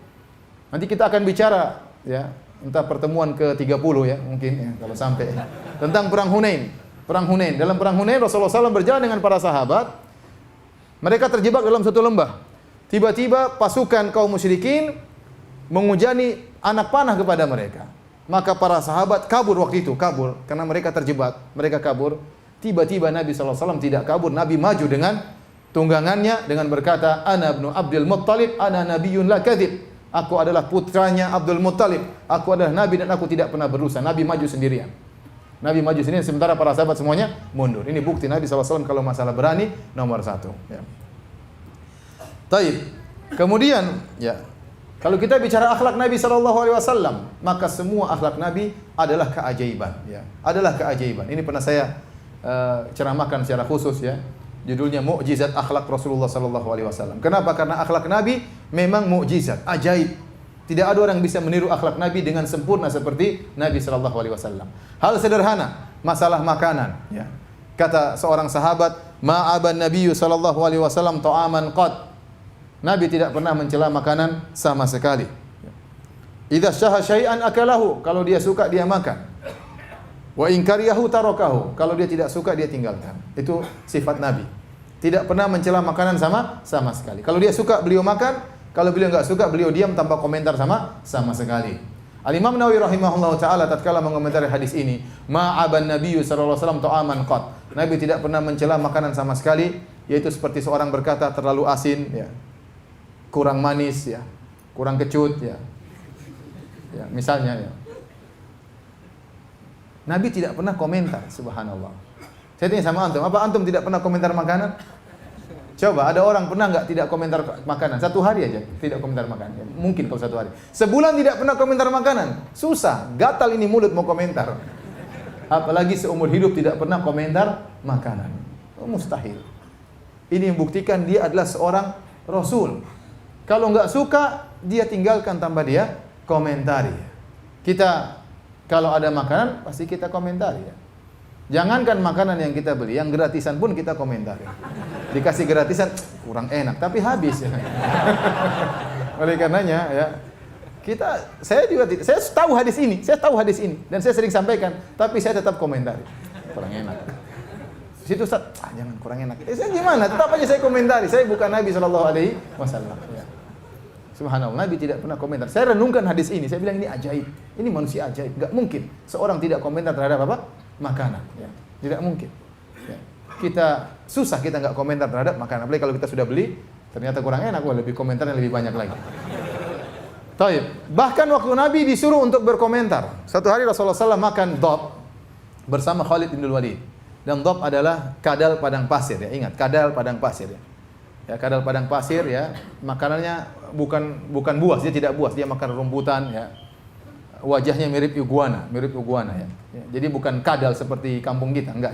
Nanti kita akan bicara, ya, entah pertemuan ke-30 ya, mungkin ya, kalau sampai tentang perang Hunain. Perang Hunain. Dalam perang Hunain Rasulullah SAW berjalan dengan para sahabat. Mereka terjebak dalam satu lembah. Tiba-tiba pasukan kaum musyrikin menghujani anak panah kepada mereka. Maka para sahabat kabur waktu itu, kabur karena mereka terjebak. Mereka kabur. Tiba-tiba Nabi SAW tidak kabur. Nabi maju dengan tunggangannya dengan berkata, "Ana ibnu Abdul Muttalib, ana nabiyyun la kadzib." Aku adalah putranya Abdul Muttalib. Aku adalah nabi dan aku tidak pernah berdusta. Nabi maju sendirian. Nabi maju sendirian sementara para sahabat semuanya mundur. Ini bukti Nabi SAW kalau masalah berani nomor satu. Ya. Taib. Kemudian, ya, kalau kita bicara akhlak Nabi SAW, maka semua akhlak Nabi adalah keajaiban. Ya. Adalah keajaiban. Ini pernah saya ceramahkan secara khusus, ya. Judulnya Mukjizat Akhlak Rasulullah SAW. Kenapa? Karena akhlak Nabi memang mukjizat, ajaib. Tidak ada orang yang bisa meniru akhlak Nabi dengan sempurna seperti Nabi SAW. Hal sederhana, masalah makanan. Ya. Kata seorang sahabat, "Ma'aban Nabiyyu SAW ta'aman qad." Nabi tidak pernah mencela makanan sama sekali. Idza syaha syai'an akalahu, kalau dia suka dia makan. Wa in kariyahu tarakahu, kalau dia tidak suka dia tinggalkan. Itu sifat Nabi. Tidak pernah mencela makanan sama sekali. Kalau dia suka beliau makan, kalau beliau enggak suka beliau diam tanpa komentar sama sekali. Al-Imam Nawawi rahimahullahu taala tatkala mengomentari hadis ini, "Ma'aban Nabiyyu sallallahu alaihi wasallam ta'aman qat." Nabi tidak pernah mencela makanan sama sekali, yaitu seperti seorang berkata terlalu asin, ya. Kurang manis, ya, kurang kecut, ya, ya, misalnya, ya. Nabi tidak pernah komentar, subhanallah. Saya tanya sama antum, apa antum tidak pernah komentar makanan? Coba, ada orang pernah nggak tidak komentar makanan? Satu hari aja tidak komentar makanan. Ya, mungkin kalau satu hari. Sebulan tidak pernah komentar makanan, susah, gatal ini mulut mau komentar. Apalagi seumur hidup tidak pernah komentar makanan, mustahil. Ini membuktikan dia adalah seorang Rasul. Kalau nggak suka, dia tinggalkan tanpa dia komentari. Kita kalau ada makanan, pasti kita komentari. Ya. Jangankan makanan yang kita beli, yang gratisan pun kita komentari. Dikasih gratisan, kurang enak, tapi habis. Ya. Oleh karenanya, ya, saya tahu hadis ini, dan saya sering sampaikan, tapi saya tetap komentari. Kurang enak. Situ Ustaz, jangan kurang enak. Saya gimana? Tetap aja saya komentari. Saya bukan Nabi SAW. Ya. Subhanallah, Nabi tidak pernah komentar. Saya renungkan hadis ini, saya bilang ini ajaib. Ini manusia ajaib. Enggak mungkin seorang tidak komentar terhadap apa? Makanan. Ya. Tidak mungkin. Ya. Susah kita enggak komentar terhadap makanan. Apalagi kalau kita sudah beli, ternyata kurang enak, lebih komentarnya lebih banyak lagi. Taib. Bahkan waktu Nabi disuruh untuk berkomentar. Satu hari Rasulullah SAW makan dhab bersama Khalid bin Walid. Dan dhab adalah kadal padang pasir, ya. Ingat, kadal padang pasir, ya. Ya, kadal padang pasir, ya, makanannya bukan buas, dia tidak buas, dia makan rumputan, ya. Wajahnya mirip iguana, ya. Ya, jadi bukan kadal seperti kampung kita, enggak.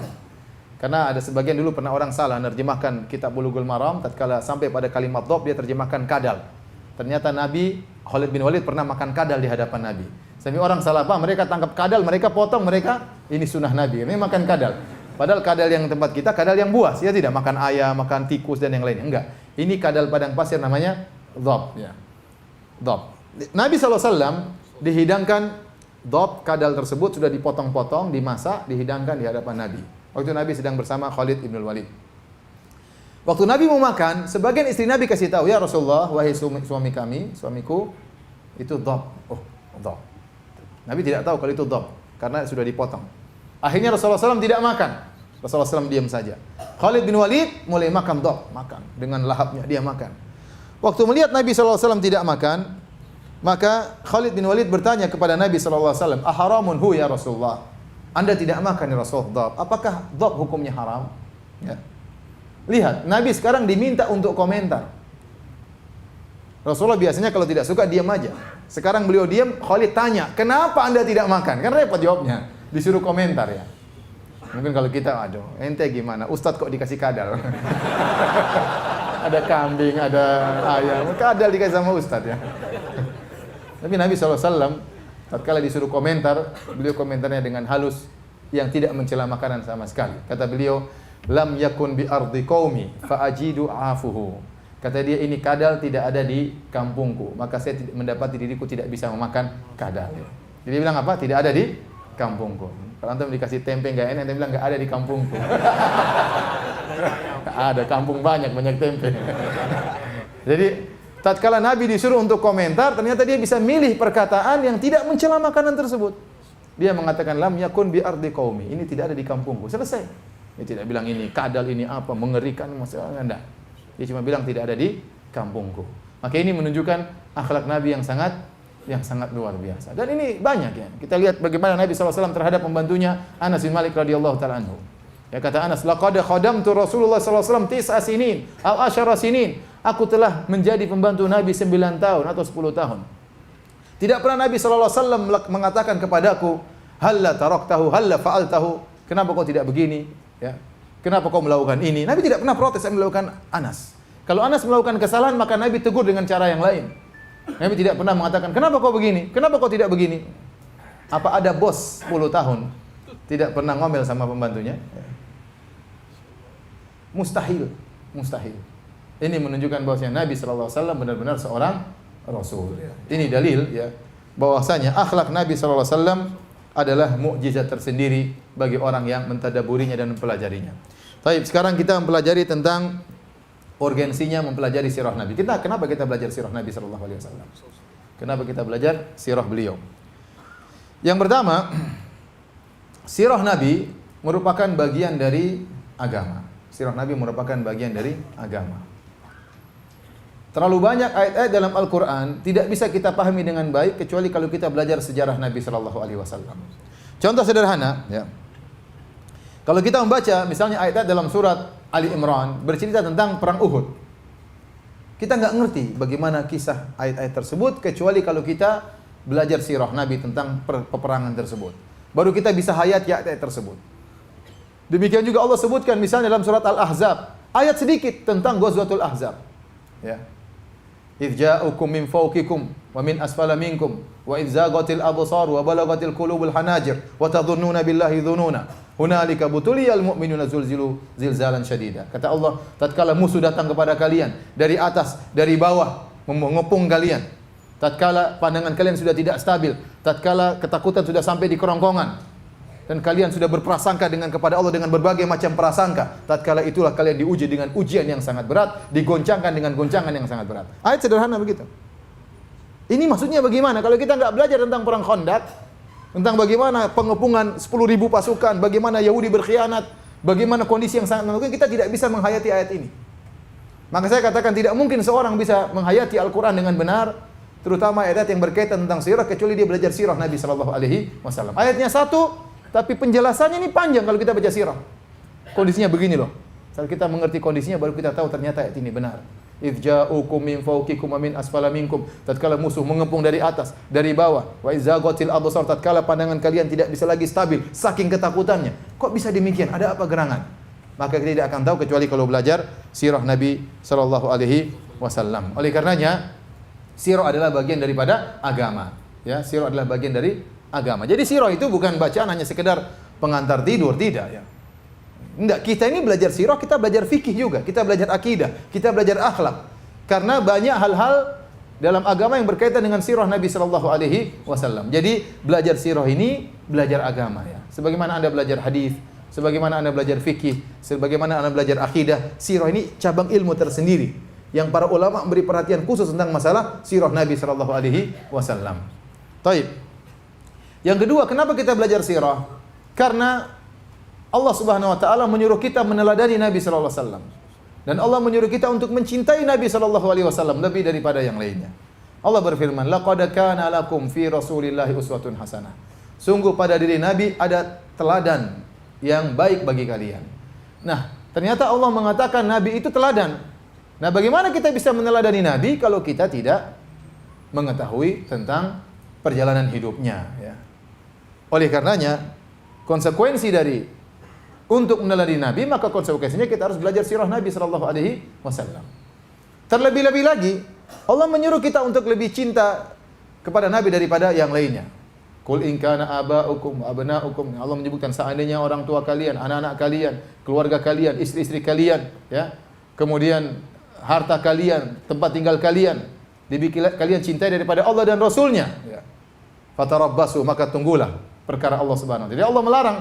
Karena ada sebagian dulu pernah orang salah menerjemahkan kitab Bulughul Maram, tatkala sampai pada kalimat dhab dia terjemahkan kadal. Ternyata Nabi Khalid bin Walid pernah makan kadal di hadapan Nabi. Sampai orang salah paham, mereka tangkap kadal, mereka potong, mereka ini sunnah Nabi, ini makan kadal. Padahal kadal yang tempat kita kadal yang buas, ya tidak makan ayam, makan tikus dan yang lainnya. Enggak. Ini kadal padang pasir namanya dhab, ya. Dhab. Nabi SAW dihidangkan dhab, kadal tersebut sudah dipotong-potong, dimasak, dihidangkan di hadapan Nabi. Waktu Nabi sedang bersama Khalid ibn Walid. Waktu Nabi mau makan, sebagian istri Nabi kasih tahu, "Ya Rasulullah, wahai suamiku, itu dhab." Oh, dhab. Nabi tidak tahu kalau itu dhab karena sudah dipotong. Akhirnya Rasulullah SAW tidak makan. Rasulullah SAW diam saja. Khalid bin Walid mulai makan dhab, makan dengan lahapnya dia makan. Waktu melihat Nabi SAW tidak makan, maka Khalid bin Walid bertanya kepada Nabi SAW, "Aharamun hu ya Rasulullah?" Anda tidak makan ya Rasulullah, dhab. Apakah dhab hukumnya haram? Ya. Lihat, Nabi sekarang diminta untuk komentar. Rasulullah biasanya kalau tidak suka diam aja. Sekarang beliau diam, Khalid tanya, "Kenapa Anda tidak makan?" Kan repot jawabnya, disuruh komentar ya. Mungkin kalau kita, aduh, ente gimana? Ustadz kok dikasih kadal? Ada kambing, ada ayam, kadal dikasih sama Ustadz ya. Tapi Nabi SAW, tatkala disuruh komentar, beliau komentarnya dengan halus, yang tidak mencela makanan sama sekali. Kata beliau, "Lam yakun bi ardi qaumi fa ajidu afuhu." Kata dia, ini kadal tidak ada di kampungku, maka saya mendapati diriku tidak bisa memakan kadal. Jadi dia bilang apa? Tidak ada di kampungku. Kalau antum dikasih tempe enggak enak, dia bilang enggak ada di kampungku. Ada kampung banyak tempe. Jadi tatkala Nabi disuruh untuk komentar, ternyata dia bisa milih perkataan yang tidak mencela makanan tersebut. Dia mengatakan, "Lam yakun bi ardi qaumi." Ini tidak ada di kampungku. Selesai. Dia tidak bilang ini kadal, ini apa, mengerikan, masalah, enggak. Dia cuma bilang tidak ada di kampungku. Maka ini menunjukkan akhlak Nabi yang sangat luar biasa. Dan ini banyak ya. Kita lihat bagaimana Nabi SAW terhadap pembantunya Anas bin Malik radhiyallahu taala anhu. Ya, kata Anas, "Laqad khadamtu Rasulullah SAW 9 sinin aw 10 sinin." Aku telah menjadi pembantu Nabi 9 tahun atau 10 tahun. Tidak pernah Nabi SAW mengatakan kepadaku, "Halla taraktahu, halla fa'altahu." Kenapa kau tidak begini? Ya. Kenapa kau melakukan ini? Nabi tidak pernah protes yang melakukan Anas. Kalau Anas melakukan kesalahan, maka Nabi tegur dengan cara yang lain. Nabi tidak pernah mengatakan, "Kenapa kau begini? Kenapa kau tidak begini?" Apa ada bos 10 tahun tidak pernah ngomel sama pembantunya? Mustahil. Ini menunjukkan bahwasanya Nabi SAW benar-benar seorang Rasul. Ini dalil ya bahwasanya akhlak Nabi SAW adalah mukjizat tersendiri bagi orang yang mentadaburinya dan mempelajarinya. Baik, sekarang kita mempelajari tentang urgensinya mempelajari sirah Nabi. Kenapa kita belajar sirah Nabi sallallahu alaihi wasallam? Kenapa kita belajar sirah beliau? Yang pertama, sirah Nabi merupakan bagian dari agama. Sirah Nabi merupakan bagian dari agama. Terlalu banyak ayat-ayat dalam Al-Quran tidak bisa kita pahami dengan baik kecuali kalau kita belajar sejarah Nabi Sallallahu Alaihi Wasallam. Contoh sederhana, ya. Kalau kita membaca misalnya ayat-ayat dalam surat Ali Imran bercerita tentang perang Uhud, kita nggak ngerti bagaimana kisah ayat-ayat tersebut kecuali kalau kita belajar sirah Nabi tentang peperangan tersebut. Baru kita bisa hayati ayat-ayat tersebut. Demikian juga Allah sebutkan misalnya dalam surat Al-Ahzab ayat sedikit tentang Ghazwatul Ahzab. Ya. "Idz ja'ukum min fawqikum wa min asfala minkum wa idz zaghatil absar wa balagatil qulubul hanajir wa tadhunnuna billahi dhununa hunalika butuliyal mu'minuna zulzilu zilzalan syadida." Kata Allah, tatkala musuh datang kepada kalian dari atas, dari bawah, mengepung kalian, tatkala pandangan kalian sudah tidak stabil, tatkala ketakutan sudah sampai di kerongkongan, dan kalian sudah berprasangka dengan kepada Allah dengan berbagai macam prasangka, tatkala itulah kalian diuji dengan ujian yang sangat berat, digoncangkan dengan goncangan yang sangat berat. Ayat sederhana begitu. Ini maksudnya bagaimana? Kalau kita nggak belajar tentang perang Khandaq, tentang bagaimana pengepungan 10.000 pasukan, bagaimana Yahudi berkhianat, bagaimana kondisi yang sangat menakutkan, kita tidak bisa menghayati ayat ini. Maka saya katakan tidak mungkin seorang bisa menghayati Al-Quran dengan benar, terutama ayat yang berkaitan tentang sirah, kecuali dia belajar sirah Nabi Sallallahu Alaihi Wasallam. Ayatnya satu, tapi penjelasannya ini panjang kalau kita baca sirah. Kondisinya begini loh. Saat kita mengerti kondisinya baru kita tahu ternyata ayat ini benar. "Idz ja'ukum min fawqikum wa min asfala minkum." Tatkala musuh mengepung dari atas, dari bawah. "Wa idz zaghatil absar." Tatkala pandangan kalian tidak bisa lagi stabil saking ketakutannya. Kok bisa demikian? Ada apa gerangan? Maka kita tidak akan tahu kecuali kalau belajar sirah Nabi sallallahu alaihi wasallam. Oleh karenanya sirah adalah bagian daripada agama. Ya, sirah adalah bagian dari agama. Jadi sirah itu bukan bacaan hanya sekedar pengantar tidur, tidak ya. Enggak, kita ini belajar sirah, kita belajar fikih juga, kita belajar akidah, kita belajar akhlak. Karena banyak hal-hal dalam agama yang berkaitan dengan sirah Nabi sallallahu alaihi wasallam. Jadi belajar sirah ini belajar agama ya. Sebagaimana Anda belajar hadis, sebagaimana Anda belajar fikih, sebagaimana Anda belajar akidah, sirah ini cabang ilmu tersendiri yang para ulama memberi perhatian khusus tentang masalah sirah Nabi sallallahu alaihi wasallam. Baik. Yang kedua, kenapa kita belajar sirah? Karena Allah Subhanahu wa taala menyuruh kita meneladani Nabi sallallahu alaihi wasallam. Dan Allah menyuruh kita untuk mencintai Nabi sallallahu alaihi wasallam lebih daripada yang lainnya. Allah berfirman, "Laqad kana lakum fi Rasulillahi uswatun hasanah." Sungguh pada diri Nabi ada teladan yang baik bagi kalian. Nah, ternyata Allah mengatakan Nabi itu teladan. Nah, bagaimana kita bisa meneladani Nabi kalau kita tidak mengetahui tentang perjalanan hidupnya ya. Oleh karenanya, konsekuensi dari untuk meneladani Nabi, maka konsekuensinya kita harus belajar sirah Nabi sallallahu alaihi wasallam. Terlebih-lebih lagi, Allah menyuruh kita untuk lebih cinta kepada Nabi daripada yang lainnya. Qul in kana aba'ukum wa abna'ukum. Allah menyebutkan seandainya orang tua kalian, anak-anak kalian, keluarga kalian, istri-istri kalian, ya. Kemudian harta kalian, tempat tinggal kalian, kalian cintai daripada Allah dan Rasulnya, ya. Fatarabbasu, maka tunggulah perkara Allah Subhanahu wa taala. Jadi Allah melarang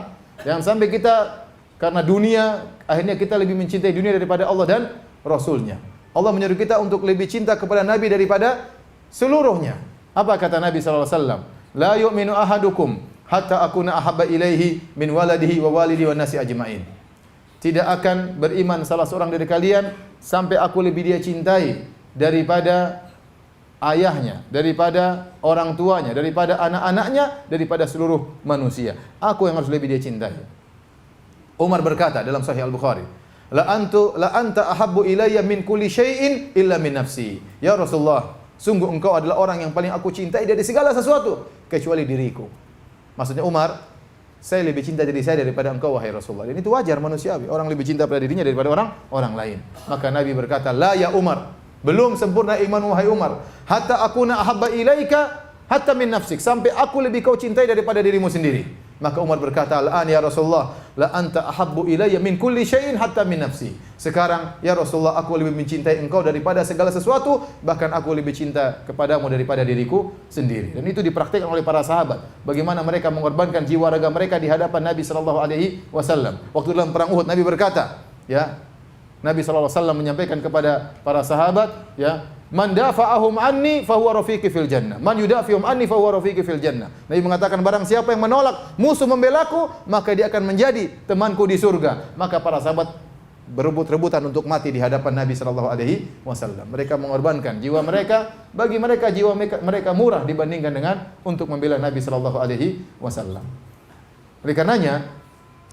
jangan sampai kita karena dunia akhirnya kita lebih mencintai dunia daripada Allah dan Rasulnya. Allah menyuruh kita untuk lebih cinta kepada Nabi daripada seluruhnya. Apa kata Nabi sallallahu alaihi wasallam? La yu'minu ahadukum hatta akuna ahabba ilaihi min waladihi wa walidi wan nasi ajmain. Tidak akan beriman salah seorang dari kalian sampai aku lebih dia cintai daripada ayahnya, daripada orang tuanya, daripada anak-anaknya, daripada seluruh manusia. Aku yang harus lebih dia cintai. Umar berkata dalam Sahih Al-Bukhari, la anta ahabbu ilayya min kulli syai'in illa min nafsi. Ya Rasulullah, sungguh engkau adalah orang yang paling aku cintai dari segala sesuatu kecuali diriku. Maksudnya Umar, saya lebih cinta diri saya daripada engkau wahai Rasulullah. Dan itu wajar manusiawi, orang lebih cinta pada dirinya daripada orang lain. Maka Nabi berkata, la ya Umar, belum sempurna iman wahai Umar, hatta akuna ahabba ilaika hatta min nafsik, sampai aku lebih kau cintai daripada dirimu sendiri. Maka Umar berkata, al-an ya Rasulullah, la anta ahabbu ilayya min kulli syai'in hatta min nafsi. Sekarang ya Rasulullah, aku lebih mencintai engkau daripada segala sesuatu, bahkan aku lebih cinta kepadamu daripada diriku sendiri. Dan itu dipraktikkan oleh para sahabat. Bagaimana mereka mengorbankan jiwa raga mereka di hadapan Nabi sallallahu alaihi wasallam. Waktu dalam perang Uhud Nabi berkata, ya, Nabi sallallahu alaihi wasallam menyampaikan kepada para sahabat, ya, man dafa'ahum anni fahuwa rafiqi fil jannah. Man yudafi'hum anni fahuwa rafiqi fil jannah. Nabi mengatakan barang siapa yang menolak musuh membelaku, maka dia akan menjadi temanku di surga. Maka para sahabat berebut-rebutan untuk mati di hadapan Nabi sallallahu alaihi wasallam. Mereka mengorbankan jiwa mereka, bagi mereka jiwa mereka murah dibandingkan dengan untuk membela Nabi sallallahu alaihi wasallam. Oleh karenanya,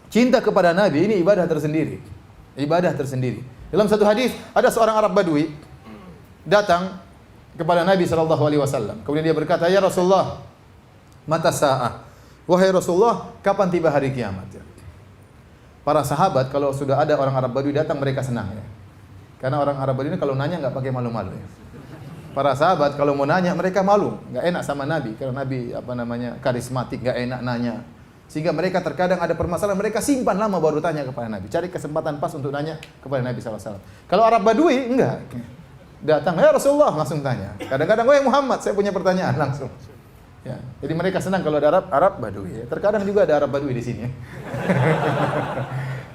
cinta kepada Nabi ini ibadah tersendiri. Ibadah tersendiri. Dalam satu hadis ada seorang Arab Badui datang kepada Nabi sallallahu alaihi wasallam. Kemudian dia berkata, "Ya Rasulullah, mata sa'ah?" Wahai Rasulullah, kapan tiba hari kiamat? Para sahabat kalau sudah ada orang Arab Badui datang mereka senang ya. Karena orang Arab Badui ini kalau nanya enggak pakai malu-malu ya. Para sahabat kalau mau nanya mereka malu, enggak enak sama Nabi karena Nabi karismatik, enggak enak nanya. Sehingga mereka terkadang ada permasalahan, mereka simpan lama baru tanya kepada Nabi. Cari kesempatan pas untuk nanya kepada Nabi sallallahu alaihi wasallam. Kalau Arab Badui enggak. Datang, ya Rasulullah, langsung tanya. Kadang-kadang, wahai Muhammad, saya punya pertanyaan langsung. Ya, jadi mereka senang kalau ada Arab Badui. Ya. Terkadang juga ada Arab Badui di sini. Ya.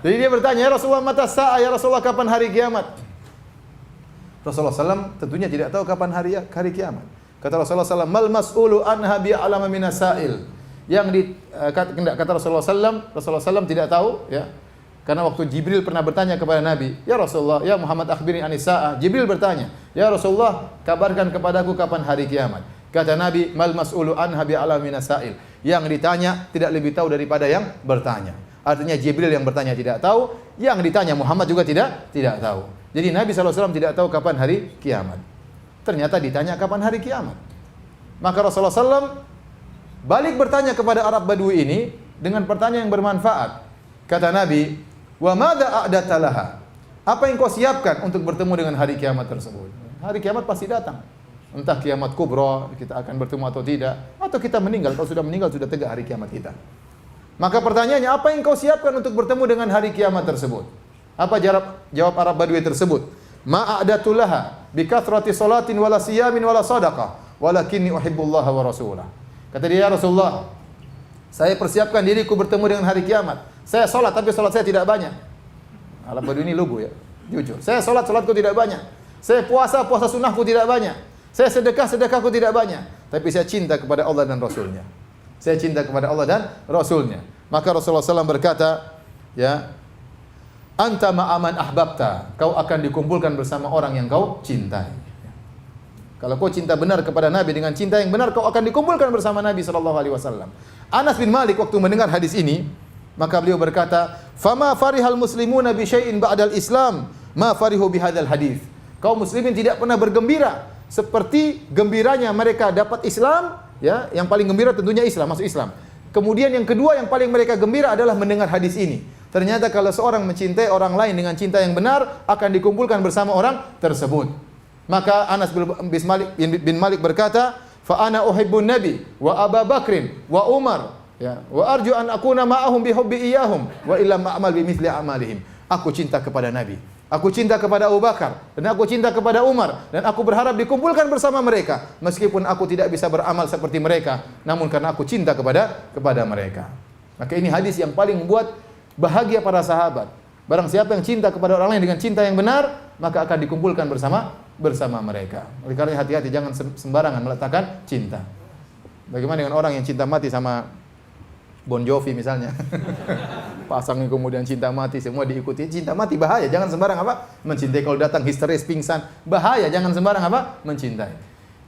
Jadi dia bertanya, ya Rasulullah, mata sa'ah, ya Rasulullah, kapan hari kiamat? Rasulullah SAW tentunya tidak tahu kapan hari kiamat. Kata Rasulullah SAW, mal mas'ulu anha bi'alama minas sa'il. Kata Rasulullah SAW tidak tahu, ya. Karena waktu Jibril pernah bertanya kepada Nabi, ya Rasulullah, ya Muhammad akhbirni anis sa'ah. Jibril bertanya, ya Rasulullah, kabarkan kepadaku kapan hari kiamat. Kata Nabi, mal mas'ulu anha bi'alama minas sa'il. Yang ditanya tidak lebih tahu daripada yang bertanya. Artinya Jibril yang bertanya tidak tahu, yang ditanya Muhammad juga tidak tahu. Jadi Nabi SAW tidak tahu kapan hari kiamat. Ternyata ditanya kapan hari kiamat. Maka Rasulullah SAW balik bertanya kepada Arab Badui ini dengan pertanyaan yang bermanfaat. Kata Nabi, wa madza a'data laha? Apa yang kau siapkan untuk bertemu dengan hari kiamat tersebut? Hari kiamat pasti datang. Entah kiamat kubra, kita akan bertemu atau tidak, atau kita meninggal. Kalau sudah meninggal sudah tegak hari kiamat kita. Maka pertanyaannya, apa yang kau siapkan untuk bertemu dengan hari kiamat tersebut? Apa jawab Arab Badui tersebut? Ma a'datulaha bi kathrati salatin wala siyamin wala sadaqah, walakinni uhibbullaha wa rasulah. Kata dia, ya Rasulullah, saya persiapkan diriku bertemu dengan hari kiamat. Saya salat tapi salat saya tidak banyak. Arab Badui ini lugu ya, jujur. Saya salatku tidak banyak. Saya puasa sunnahku tidak banyak. Saya sedekahku tidak banyak. Tapi saya cinta kepada Allah dan Rasulnya. Saya cinta kepada Allah dan Rasulnya. Maka Rasulullah SAW berkata, ya, anta ma'aman ahbabta. Kau akan dikumpulkan bersama orang yang kau cintai. Kalau kau cinta benar kepada Nabi dengan cinta yang benar, kau akan dikumpulkan bersama Nabi SAW. Anas bin Malik waktu mendengar hadis ini, maka beliau berkata, "Fama farihal muslimuna bi syai'in ba'dal Islam, ma farihu bihadzal hadis." Kaum muslimin tidak pernah bergembira seperti gembiranya mereka dapat Islam, ya, yang paling gembira tentunya Islam, masuk Islam. Kemudian yang kedua yang paling mereka gembira adalah mendengar hadis ini. Ternyata kalau seorang mencintai orang lain dengan cinta yang benar, akan dikumpulkan bersama orang tersebut. Maka Anas bin Malik berkata, "Fa ana uhibbun nabi wa Abu Bakrin wa Umar, ya, wa arju an akuna ma'ahum bi hubbi iyyahum wa illam a'mal bi mithli a'malihim." Aku cinta kepada Nabi, aku cinta kepada Abu Bakar, dan aku cinta kepada Umar, dan aku berharap dikumpulkan bersama mereka meskipun aku tidak bisa beramal seperti mereka, namun karena aku cinta kepada mereka. Maka ini hadis yang paling membuat bahagia para sahabat. Barang siapa yang cinta kepada orang lain dengan cinta yang benar, maka akan dikumpulkan bersama mereka. Oleh karena hati-hati, jangan sembarangan meletakkan cinta. Bagaimana dengan orang yang cinta mati sama Bon Jovi misalnya? Pasangnya kemudian cinta mati, semua diikuti. Cinta mati bahaya, jangan sembarang apa? Mencintai. Kalau datang histeris, pingsan, bahaya, jangan sembarang apa? Mencintai.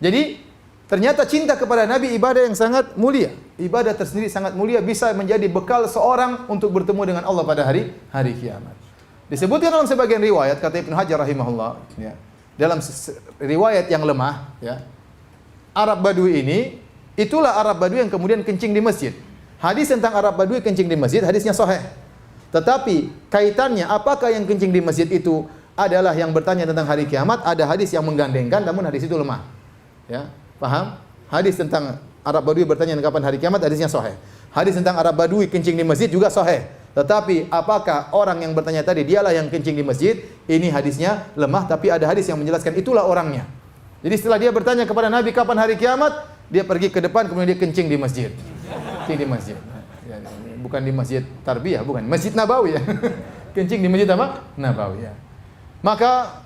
Jadi ternyata cinta kepada Nabi ibadah yang sangat mulia. Ibadah tersendiri sangat mulia, bisa menjadi bekal seorang untuk bertemu dengan Allah pada hari kiamat. Disebutkan dalam sebagian riwayat, kata Ibnu Hajar rahimahullah, ya, dalam riwayat yang lemah, ya, Arab Badui ini, itulah Arab Badui yang kemudian kencing di masjid. Hadis tentang Arab Badui kencing di masjid, hadisnya sahih. Tetapi kaitannya apakah yang kencing di masjid itu adalah yang bertanya tentang hari kiamat, ada hadis yang menggandengkan, namun hadis itu lemah. Ya, paham? Hadis tentang Arab Badui bertanya kapan hari kiamat, hadisnya sahih. Hadis tentang Arab Badui kencing di masjid juga sahih. Tetapi apakah orang yang bertanya tadi dialah yang kencing di masjid? Ini hadisnya lemah, tapi ada hadis yang menjelaskan itulah orangnya. Jadi setelah dia bertanya kepada Nabi kapan hari kiamat, dia pergi ke depan kemudian dia kencing di masjid. Kencing di masjid. Ya, bukan di masjid Tarbiyah, bukan. Masjid Nabawi ya. Kencing di masjid apa? Nabawi ya. Maka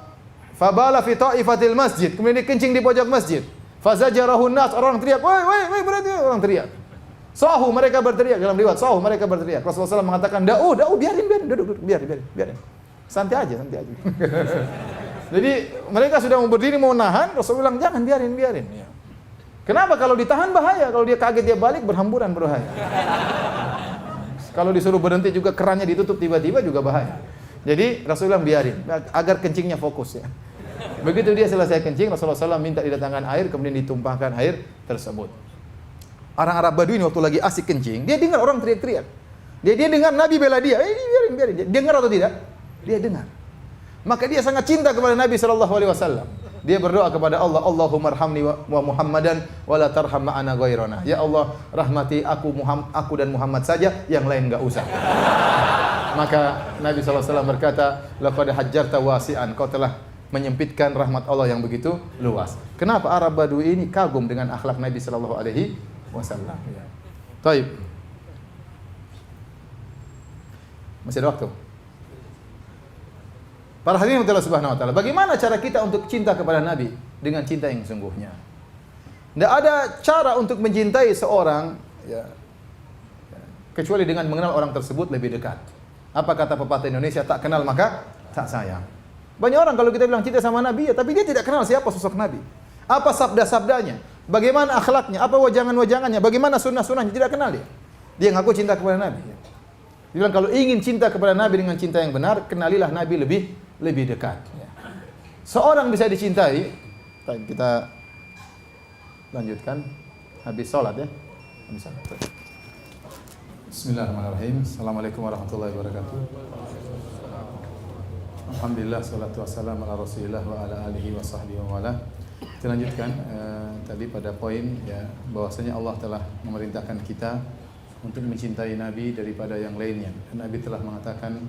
fabala fi ta'ifatil masjid, kemudian dia kencing di pojok masjid. Fazajarahun nas, orang teriak, "Woi, berhenti!" Orang teriak. Sahu, mereka berteriak dalam riwayat, sahu mereka berteriak. Rasulullah SAW mengatakan, "Da'u, biarin, duduk, biarin. Santai aja." Jadi mereka sudah mau berdiri mau nahan, Rasulullah bilang, "Jangan, biarin." Ya. Kenapa? Kalau ditahan bahaya, kalau dia kaget dia balik berhamburan berbahaya. Kalau disuruh berhenti juga kerannya ditutup tiba-tiba juga bahaya. Jadi Rasulullah biarin agar kencingnya fokus ya. Begitu dia selesai kencing, Rasulullah SAW minta didatangkan air, kemudian ditumpahkan air tersebut. Orang Arab Badui ini waktu lagi asik kencing, dia dengar orang teriak-teriak. Dia dengar Nabi bela dia. Biarin. Dia dengar atau tidak? Dia dengar. Maka dia sangat cinta kepada Nabi SAW. Dia berdoa kepada Allah, Allahumma arhamni wa Muhammadan wa la tarham ma'ana ghairana. Ya Allah, rahmati aku dan Muhammad saja, yang lain enggak usah. Maka Nabi SAW berkata, laqad hajjarta wasi'an, kau telah menyempitkan rahmat Allah yang begitu luas. Kenapa Arab Badui ini kagum dengan akhlak Nabi sallallahu alaihi wasallam? Ya. Taib. Masih ada waktu? Para hadirin Allah Subhanahu wa taala, bagaimana cara kita untuk cinta kepada Nabi dengan cinta yang sungguhnya? Tidak ada cara untuk mencintai seorang ya, kecuali dengan mengenal orang tersebut lebih dekat. Apa kata pepatah Indonesia, tak kenal maka tak sayang. Banyak orang kalau kita bilang cinta sama Nabi, ya, tapi dia tidak kenal siapa sosok Nabi. Apa sabda-sabdanya, bagaimana akhlaknya, apa wajangan-wajangannya, bagaimana sunnah-sunnahnya, tidak kenal dia. Dia ngaku cinta kepada Nabi. Dia bilang kalau ingin cinta kepada Nabi dengan cinta yang benar, kenalilah Nabi lebih dekat. Seorang bisa dicintai, kita lanjutkan, habis sholat ya. Habis sholat. Bismillahirrahmanirrahim. Assalamualaikum warahmatullahi wabarakatuh. Alhamdulillah, salatu wassalamu ala Rasulillah wa ala alihi wa sahbihi wa wala. Kita lanjutkan tadi pada poin ya, bahwasanya Allah telah memerintahkan kita untuk mencintai Nabi daripada yang lainnya. Dan Nabi telah mengatakan,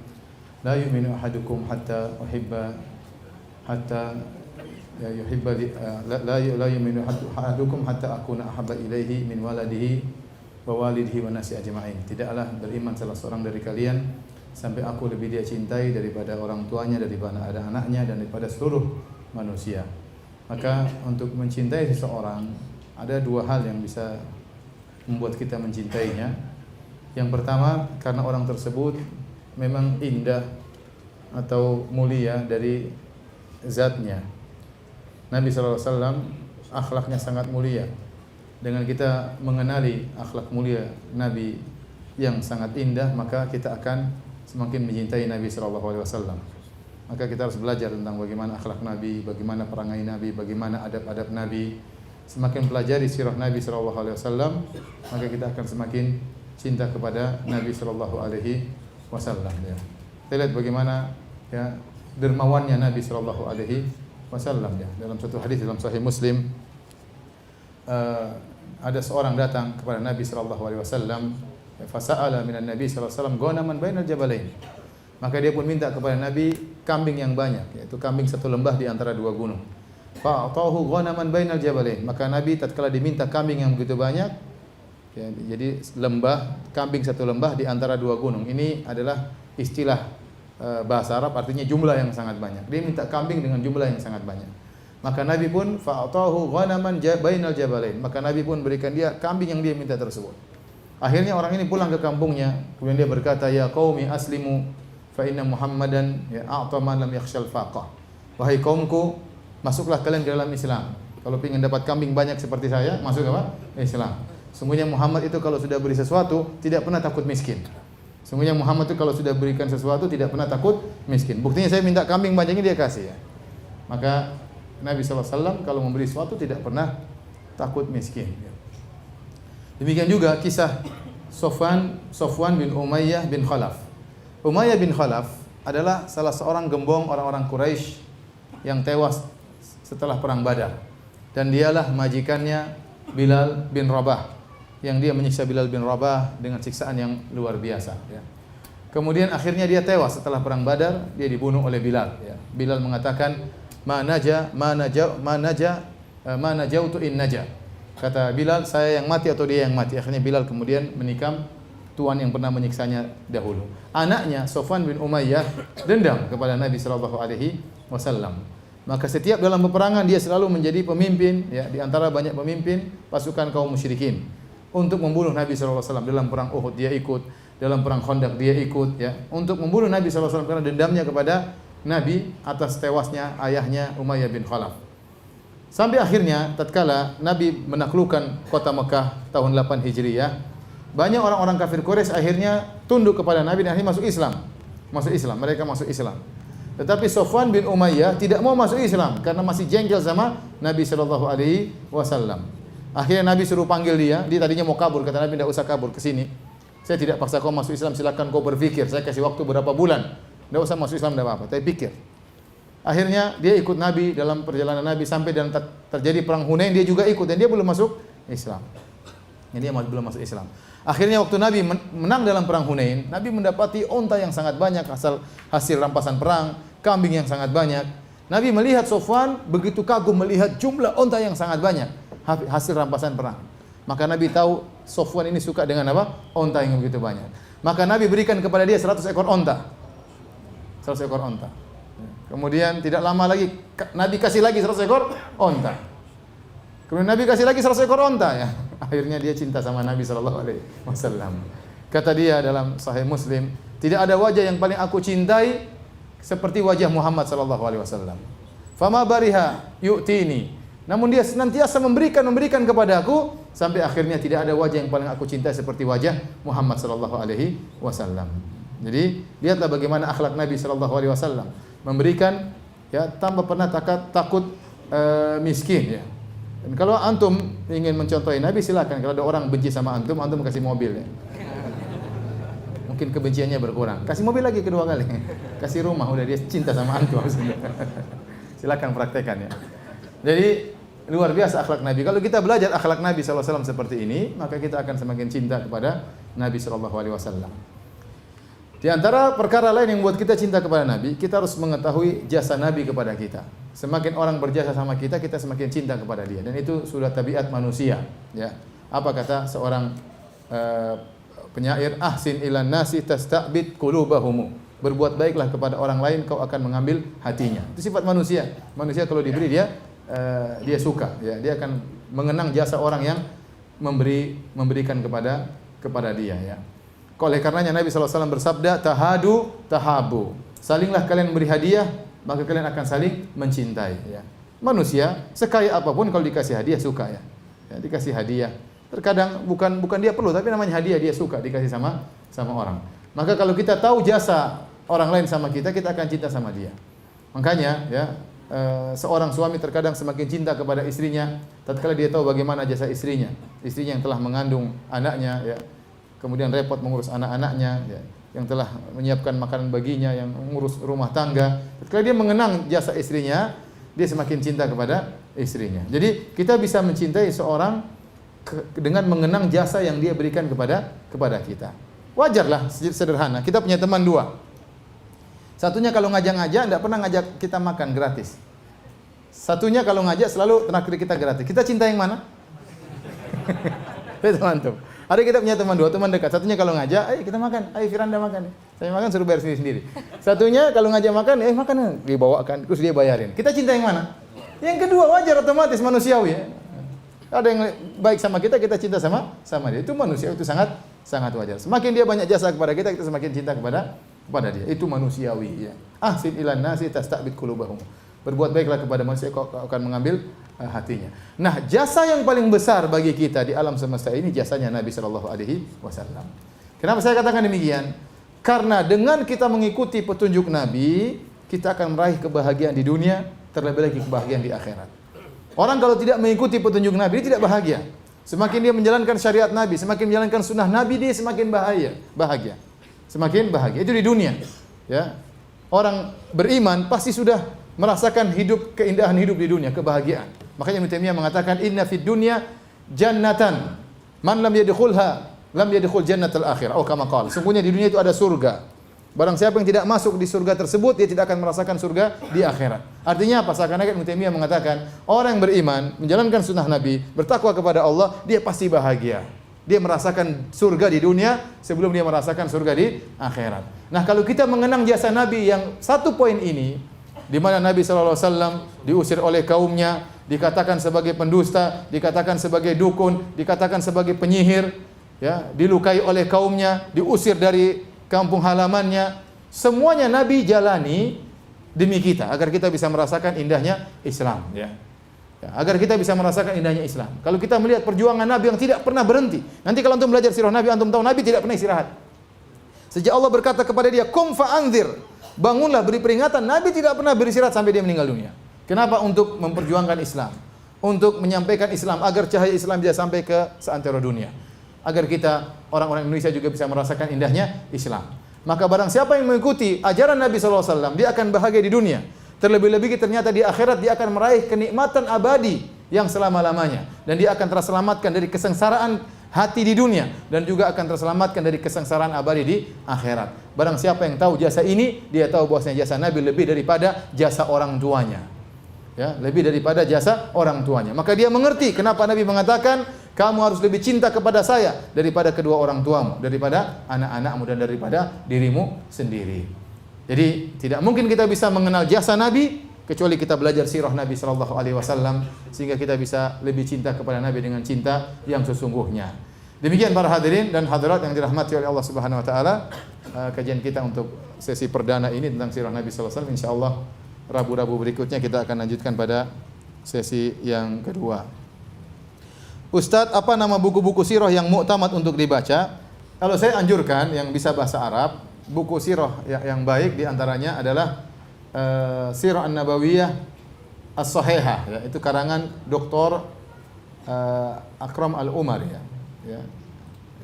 la yu'minu ahadukum hatta uhibba hatta ya yuhibba la yu'minu ahadukum hatta akuna ahabba ilaihi min waladihi wa walidihi wa nasi ajma'in. Tidaklah beriman salah seorang dari kalian sampai aku lebih dia cintai daripada orang tuanya, daripada anak-anaknya, dan daripada seluruh manusia. Maka untuk mencintai seseorang ada dua hal yang bisa membuat kita mencintainya. Yang pertama, karena orang tersebut memang indah atau mulia dari zatnya. Nabi SAW akhlaknya sangat mulia. Dengan kita mengenali akhlak mulia Nabi yang sangat indah, maka kita akan semakin mencintai Nabi SAW. Maka kita harus belajar tentang bagaimana akhlak Nabi, bagaimana perangai Nabi, bagaimana adab-adab Nabi. Semakin pelajari sirah Nabi SAW, maka kita akan semakin cinta kepada Nabi SAW. Ya. Kita lihat bagaimana ya dermawannya Nabi SAW. Ya. Dalam satu hadis dalam Sahih Muslim, ada seorang datang kepada Nabi SAW, fasa'ala minan Nabi SAW ghanaman bainal jabalain. Maka dia pun minta kepada Nabi kambing yang banyak, yaitu kambing satu lembah di antara dua gunung. Fa'atahu ghanaman bainal jabalain. Maka Nabi tatkala diminta kambing yang begitu banyak, ya, jadi kambing satu lembah di antara dua gunung. Ini adalah istilah bahasa Arab, artinya jumlah yang sangat banyak. Dia minta kambing dengan jumlah yang sangat banyak. Maka Nabi pun fa'atahu ghanaman bainal jabalain. Maka Nabi pun berikan dia kambing yang dia minta tersebut. Akhirnya orang ini pulang ke kampungnya, kemudian dia berkata, ya qaumi aslimu fa inna Muhammadan ya a'ta man lam yakhshal faqah. Wahai kaumku, masuklah kalian ke dalam Islam. Kalau ingin dapat kambing banyak seperti saya, masuk apa? Islam. Sungguhnya Muhammad itu kalau sudah beri sesuatu tidak pernah takut miskin. Sungguhnya Muhammad itu kalau sudah berikan sesuatu tidak pernah takut miskin. Buktinya saya minta kambing banyaknya dia kasih ya. Maka Nabi SAW kalau memberi sesuatu tidak pernah takut miskin. Demikian juga kisah Sofwan bin Umayyah bin Khalaf. Umayyah bin Khalaf adalah salah seorang gembong orang-orang Quraisy yang tewas setelah perang Badar. Dan dialah majikannya Bilal bin Rabah, yang dia menyiksa Bilal bin Rabah dengan siksaan yang luar biasa. Ya. Kemudian akhirnya dia tewas setelah perang Badar, dia dibunuh oleh Bilal. Ya. Bilal mengatakan, ma najautu in naja. Kata Bilal, saya yang mati atau dia yang mati. Akhirnya Bilal kemudian menikam tuan yang pernah menyiksanya dahulu. Anaknya Sofwan bin Umayyah dendam kepada Nabi SAW. Maka setiap dalam peperangan dia selalu menjadi pemimpin ya, di antara banyak pemimpin pasukan kaum musyrikin untuk membunuh Nabi SAW. Dalam perang Uhud dia ikut, dalam perang Khandaq dia ikut ya, untuk membunuh Nabi SAW karena dendamnya kepada Nabi atas tewasnya ayahnya Umayyah bin Khalaf. Sampai akhirnya tatkala Nabi menaklukkan kota Mekah tahun 8 Hijriyah, banyak orang-orang kafir Quraisy akhirnya tunduk kepada Nabi dan akhirnya masuk Islam. Mereka masuk Islam. Tetapi Sofwan bin Umayyah tidak mau masuk Islam karena masih jengkel sama Nabi SAW. Akhirnya Nabi suruh panggil dia tadinya mau kabur, kata Nabi, tidak usah kabur, ke sini. Saya tidak paksa kau masuk Islam, silakan kau berpikir. Saya kasih waktu berapa bulan. Tidak usah masuk Islam, tidak apa-apa, tapi pikir. Akhirnya dia ikut Nabi dalam perjalanan Nabi sampai dan terjadi perang Hunain, dia juga ikut dan dia belum masuk Islam. Dia belum masuk Islam. Akhirnya waktu Nabi menang dalam perang Hunain, Nabi mendapati onta yang sangat banyak hasil rampasan perang, kambing yang sangat banyak. Nabi melihat Sofwan begitu kagum melihat jumlah onta yang sangat banyak hasil rampasan perang. Maka Nabi tahu Sofwan ini suka dengan apa? Onta yang begitu banyak. Maka Nabi berikan kepada dia 100 ekor onta. 100 ekor onta. Kemudian tidak lama lagi Nabi kasih lagi 100 ekor onta. Kemudian Nabi kasih lagi 100 ekor onta ya. Akhirnya dia cinta sama Nabi SAW. Kata dia dalam Sahih Muslim, tidak ada wajah yang paling aku cintai seperti wajah Muhammad SAW. Fama bariha yu'tini. Namun dia senantiasa memberikan kepada aku sampai akhirnya tidak ada wajah yang paling aku cintai seperti wajah Muhammad SAW. Jadi lihatlah bagaimana akhlak Nabi SAW, memberikan ya tanpa pernah takut miskin ya. Dan kalau antum ingin mencontohi Nabi silakan. Kalau ada orang benci sama antum kasih mobil ya. Mungkin kebenciannya berkurang. Kasih mobil lagi kedua kali. Kasih rumah, udah dia cinta sama antum. Silakan praktekkan ya. Jadi luar biasa akhlak Nabi. Kalau kita belajar akhlak Nabi SAW seperti ini, maka kita akan semakin cinta kepada Nabi sallallahu alaihi wasallam. Di antara perkara lain yang membuat kita cinta kepada Nabi, kita harus mengetahui jasa Nabi kepada kita. Semakin orang berjasa sama kita, kita semakin cinta kepada dia. Dan itu sudah tabiat manusia. Ya. Apa kata seorang penyair? Ahsin ilan nasi tasta'bid qulubahum. Berbuat baiklah kepada orang lain, kau akan mengambil hatinya. Itu sifat manusia. Manusia kalau diberi dia suka. Ya. Dia akan mengenang jasa orang yang memberikan kepada dia. Ya. Oleh karenanya Nabi SAW bersabda, tahadu tahabu. Salinglah kalian beri hadiah, maka kalian akan saling mencintai. Ya. Manusia sekaya apapun kalau dikasih hadiah suka ya. Ya, dikasih hadiah. Terkadang bukan dia perlu, tapi namanya hadiah dia suka dikasih sama orang. Maka kalau kita tahu jasa orang lain sama kita, kita akan cinta sama dia. Makanya ya seorang suami terkadang semakin cinta kepada istrinya tatkala dia tahu bagaimana jasa istrinya yang telah mengandung anaknya ya. Kemudian repot mengurus anak-anaknya, ya, yang telah menyiapkan makanan baginya, yang mengurus rumah tangga. Ketika dia mengenang jasa istrinya, dia semakin cinta kepada istrinya. Jadi kita bisa mencintai seorang dengan mengenang jasa yang dia berikan kepada kita. Wajarlah, sederhana. Kita punya teman dua. Satunya kalau ngajak-ngajak, tidak pernah ngajak kita makan gratis. Satunya kalau ngajak selalu traktir kita gratis. Kita cinta yang mana? Itu mantap. Ada kita punya teman dua, teman dekat. Satunya kalau ngajak, ayo kita makan, ayo Firanda makan. Saya makan suruh bayar sendiri. Satunya kalau ngajak makan, makan, dibawakan, terus dia bayarin. Kita cinta yang mana? Yang kedua, wajar otomatis manusiawi ya. Ada yang baik sama kita cinta sama dia. Itu manusia, itu sangat wajar. Semakin dia banyak jasa kepada kita semakin cinta kepada dia. Itu manusiawi ya. Ahsin ilan nasi tasta'bid qulubahum. Berbuat baiklah kepada manusia, kau akan mengambil hatinya. Nah, jasa yang paling besar bagi kita di alam semesta ini jasanya Nabi sallallahu alaihi wasallam. Kenapa saya katakan demikian? Karena dengan kita mengikuti petunjuk Nabi, kita akan meraih kebahagiaan di dunia, terlebih lagi kebahagiaan di akhirat. Orang kalau tidak mengikuti petunjuk Nabi, dia tidak bahagia. Semakin dia menjalankan syariat Nabi, semakin menjalankan sunnah Nabi, dia semakin bahagia. Semakin bahagia. Itu di dunia. Ya. Orang beriman pasti sudah merasakan keindahan hidup di dunia, kebahagiaan. Makanya Ibnu Taimiyah mengatakan inna fid dunya jannatan man lam yadkhulha lam yadkhul jannatal akhirah. Oh kama qala. Sungguhnya di dunia itu ada surga. Barang siapa yang tidak masuk di surga tersebut, dia tidak akan merasakan surga di akhirat. Artinya apa? Seakan-akan Ibnu Taimiyah mengatakan orang yang beriman, menjalankan sunnah Nabi, bertakwa kepada Allah, dia pasti bahagia. Dia merasakan surga di dunia sebelum dia merasakan surga di akhirat. Nah, kalau kita mengenang jasa Nabi yang satu poin ini, di mana Nabi SAW diusir oleh kaumnya, dikatakan sebagai pendusta, dikatakan sebagai dukun, dikatakan sebagai penyihir, ya, dilukai oleh kaumnya, diusir dari kampung halamannya. Semuanya Nabi jalani demi kita, agar kita bisa merasakan indahnya Islam. Ya. Agar kita bisa merasakan indahnya Islam. Kalau kita melihat perjuangan Nabi yang tidak pernah berhenti, nanti kalau antum belajar sirah Nabi, antum tahu Nabi tidak pernah istirahat. Sejak Allah berkata kepada dia, "Qum fa'anzir." Bangunlah, beri peringatan. Nabi tidak pernah beristirahat sampai dia meninggal dunia. Kenapa? Untuk memperjuangkan Islam, untuk menyampaikan Islam agar cahaya Islam bisa sampai ke seantero dunia, agar kita orang-orang Indonesia juga bisa merasakan indahnya Islam. Maka barang siapa yang mengikuti ajaran Nabi SAW, dia akan bahagia di dunia. Terlebih-lebih ternyata di akhirat dia akan meraih kenikmatan abadi yang selama-lamanya, dan dia akan terselamatkan dari kesengsaraan hati di dunia, dan juga akan terselamatkan dari kesengsaraan abadi di akhirat. Barang siapa yang tahu jasa ini, dia tahu bahwasanya jasa Nabi lebih daripada jasa orang tuanya. Ya, lebih daripada jasa orang tuanya. Maka dia mengerti kenapa Nabi mengatakan, kamu harus lebih cinta kepada saya daripada kedua orang tuamu, daripada anak-anakmu, dan daripada dirimu sendiri. Jadi tidak mungkin kita bisa mengenal jasa Nabi kecuali kita belajar sirah Nabi sallallahu alaihi wasallam, sehingga kita bisa lebih cinta kepada Nabi dengan cinta yang sesungguhnya. Demikian para hadirin dan hadirat yang dirahmati oleh Allah Subhanahu wa taala, kajian kita untuk sesi perdana ini tentang sirah Nabi sallallahu alaihi wasallam. Insyaallah Rabu-rabu berikutnya kita akan lanjutkan pada sesi yang kedua. Ustadz, apa nama buku-buku sirah yang muktamad untuk dibaca? Kalau saya anjurkan yang bisa bahasa Arab, buku sirah yang baik diantaranya adalah Sirah An-Nabawiyah As-Sahihah, ya, itu karangan Dr. Akram Al-Umar, ya.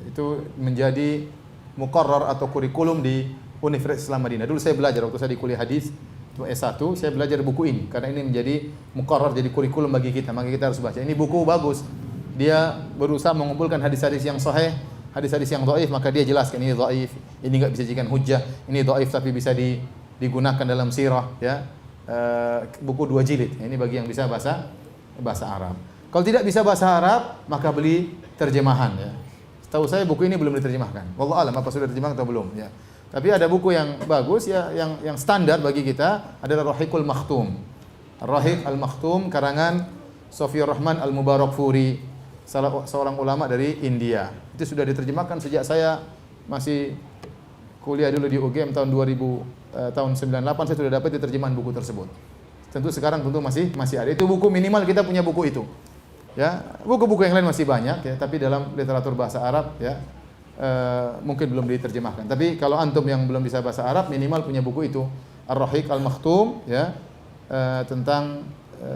Itu menjadi muqarrar atau kurikulum di Universitas Islam Madinah. Dulu saya belajar waktu saya di kuliah hadis S1, saya belajar buku ini karena ini menjadi muqarrar, jadi kurikulum bagi kita, maka kita harus baca. Ini buku bagus. Dia berusaha mengumpulkan hadis-hadis yang sahih hadis-hadis yang dhaif maka dia jelaskan ini dhaif, ini enggak bisa dijadikan hujjah, ini dhaif tapi bisa digunakan dalam sirah ya. Buku 2 jilid. Ini bagi yang bisa bahasa Arab. Kalau tidak bisa bahasa Arab, maka beli terjemahan ya. Setahu saya buku ini belum diterjemahkan. Wallahu alam apa sudah diterjemahkan atau belum ya. Tapi ada buku yang bagus ya, yang standar bagi kita adalah Rahiqul Makhtum. Rahiq Al-Makhtum karangan Sofiyur Rahman Al-Mubarakfuri, seorang ulama dari India. Itu sudah diterjemahkan sejak saya masih kuliah dulu di UGM tahun 98 saya sudah dapat terjemahan buku tersebut. Tentu sekarang masih ada. Itu buku minimal kita punya buku itu. Ya, buku-buku yang lain masih banyak ya, tapi dalam literatur bahasa Arab ya mungkin belum diterjemahkan. Tapi kalau antum yang belum bisa bahasa Arab minimal punya buku itu Ar-Rahiq Al-Makhtum ya, tentang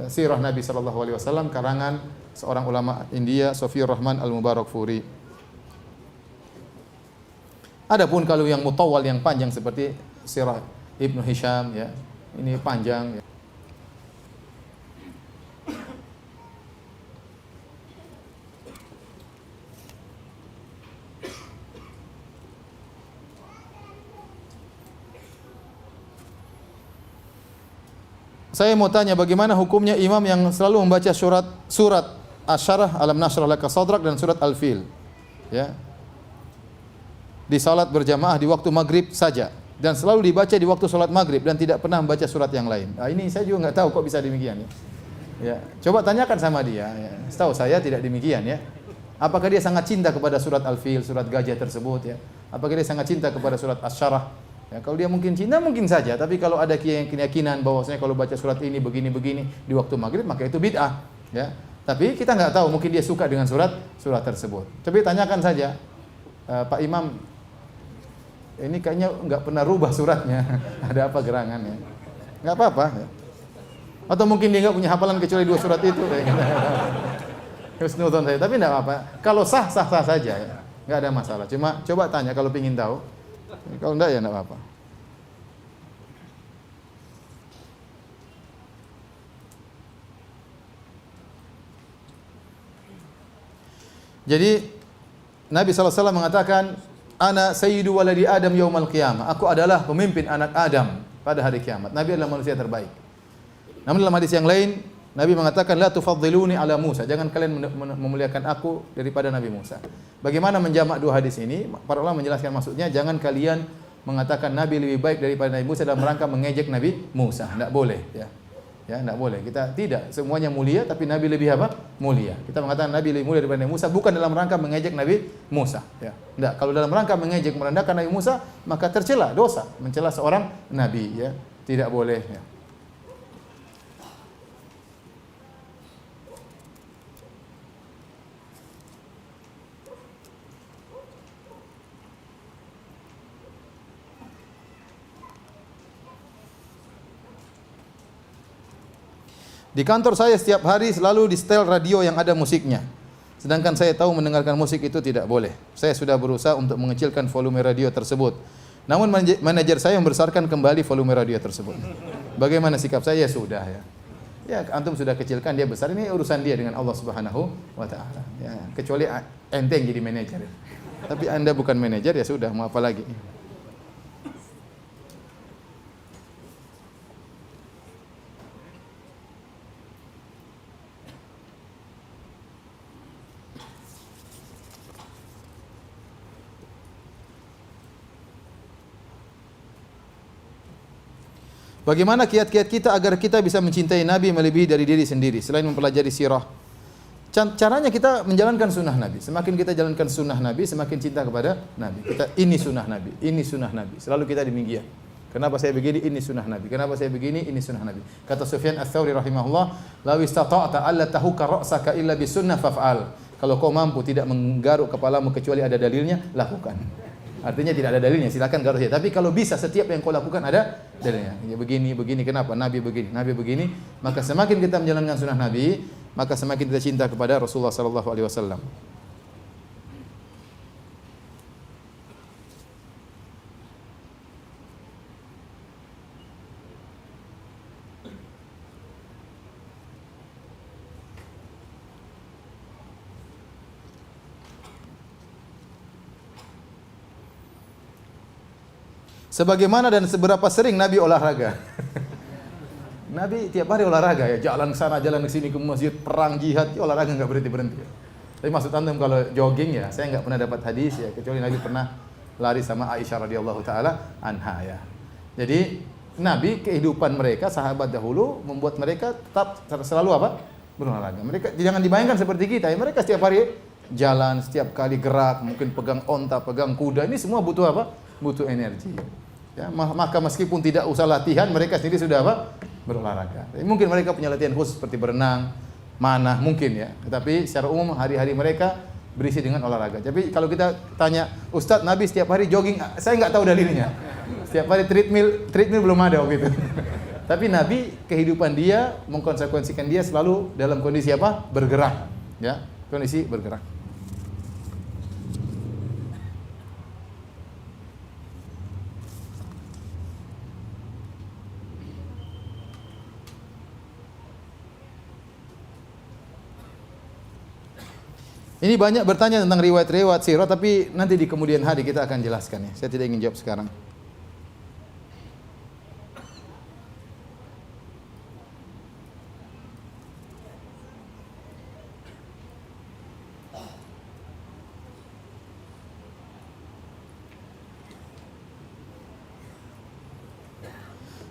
sirah Nabi sallallahu alaihi wasallam karangan seorang ulama India Sofiyur Rahman Al-Mubarakfuri. Adapun kalau yang mutawwal yang panjang seperti sirah Ibnu Hisham ya, ini panjang ya. Saya mau tanya bagaimana hukumnya imam yang selalu membaca surat Asy-Syarah Alam Nashrah Laka Sadrak dan surat Al-Fil ya, di salat berjamaah di waktu maghrib saja dan selalu dibaca di waktu salat maghrib dan tidak pernah membaca surat yang lain. Nah, ini saya juga nggak tahu kok bisa demikian ya. Ya, coba tanyakan sama dia ya. Setahu saya tidak demikian ya. Apakah dia sangat cinta kepada surat Al-Fil, surat gajah tersebut ya? Apakah dia sangat cinta kepada surat Asy-Syarah? Ya, kalau dia mungkin cinta mungkin saja, tapi kalau ada keyakinan bahwasanya kalau baca surat ini begini di waktu maghrib maka itu bid'ah ya. Tapi kita nggak tahu, mungkin dia suka dengan surat tersebut. Tapi tanyakan saja, Pak Imam, ini kayaknya nggak pernah rubah suratnya. Ada apa gerangannya? Nggak apa-apa. Ya. Atau mungkin dia nggak punya hafalan kecuali 2 surat itu. Husnuzon saya. Tapi nggak apa-apa. Kalau sah saja. Ya. Nggak ada masalah. Cuma coba tanya kalau ingin tahu. Kalau enggak ya nggak apa-apa. Jadi Nabi SAW mengatakan, Ana sayyidu waladi Adam yaumal qiyamah. Aku adalah pemimpin anak Adam pada hari kiamat. Nabi adalah manusia terbaik. Namun dalam hadis yang lain, Nabi mengatakan, La tufaddiluni ala Musa. Jangan kalian memuliakan aku daripada Nabi Musa. Bagaimana menjamak 2 hadis ini? Para ulama menjelaskan maksudnya, jangan kalian mengatakan Nabi lebih baik daripada Nabi Musa dalam rangka mengejek Nabi Musa. Tidak boleh ya. Ya, tidak boleh. Kita tidak semuanya mulia, tapi Nabi lebih apa? Mulia. Kita mengatakan Nabi lebih mulia daripada Nabi Musa bukan dalam rangka mengejek Nabi Musa. Ya, tidak. Kalau dalam rangka mengejek merendahkan Nabi Musa, maka tercela dosa, mencela seorang nabi. Ya, tidak boleh. Ya. Di kantor saya setiap hari selalu di setel radio yang ada musiknya. Sedangkan saya tahu mendengarkan musik itu tidak boleh. Saya sudah berusaha untuk mengecilkan volume radio tersebut. Namun manajer saya membesarkan kembali volume radio tersebut. Bagaimana sikap saya? Ya sudah ya. Ya antum sudah kecilkan, dia besar, ini urusan dia dengan Allah Subhanahu wa taala. Ya, kecuali ente yang jadi manajer. Tapi Anda bukan manajer ya sudah, mau apa lagi? Bagaimana kiat-kiat kita agar kita bisa mencintai Nabi melebihi dari diri sendiri selain mempelajari sirah? Caranya kita menjalankan sunnah Nabi. Semakin kita jalankan sunnah Nabi, semakin cinta kepada Nabi. Kita ini sunnah Nabi, ini sunnah Nabi. Selalu kita demikian. Kenapa saya begini? Ini sunnah Nabi. Kenapa saya begini? Ini sunnah Nabi. Kata Sufyan Ats-Tsauri rahimahullah, "Law istata'ta alla tahukka ra'saka illa bisunnah faf'al." Kalau kau mampu tidak menggaruk kepalamu kecuali ada dalilnya, lakukan. Artinya tidak ada dalilnya, silakan garuk saja. Tapi kalau bisa setiap yang kau lakukan ada dalilnya. Ya begini, kenapa? Nabi begini. Maka semakin kita menjalankan sunnah Nabi, maka semakin kita cinta kepada Rasulullah sallallahu alaihi wasallam. Sebagaimana dan seberapa sering Nabi olahraga. Nabi tiap hari olahraga ya, jalan ke sana, jalan ke sini, ke masjid, perang, jihad, ya olahraga nggak berhenti-berhenti. Tapi maksud antum kalau jogging ya, saya nggak pernah dapat hadis ya, kecuali Nabi pernah lari sama Aisyah radhiyallahu taala anha ya. Jadi Nabi, kehidupan mereka sahabat dahulu membuat mereka tetap selalu apa? Berolahraga. Mereka jangan dibayangkan seperti kita ya, mereka setiap hari jalan, setiap kali gerak, mungkin pegang onta, pegang kuda, ini semua butuh apa? Butuh energi. Ya, maka meskipun tidak usah latihan, mereka sendiri sudah apa? Berolahraga. Mungkin mereka punya latihan khusus seperti berenang, manah mungkin ya. Tetapi secara umum hari-hari mereka berisi dengan olahraga. Tapi kalau kita tanya, Ustadz, Nabi setiap hari jogging, saya nggak tahu dalilnya. Setiap hari treadmill belum ada waktu itu. Tapi Nabi, kehidupan dia mengkonsekuensikan dia selalu dalam kondisi apa? Bergerak, ya, kondisi bergerak. Ini banyak bertanya tentang riwayat-riwayat sirah, tapi nanti di kemudian hari kita akan jelaskan ya. Saya tidak ingin jawab sekarang.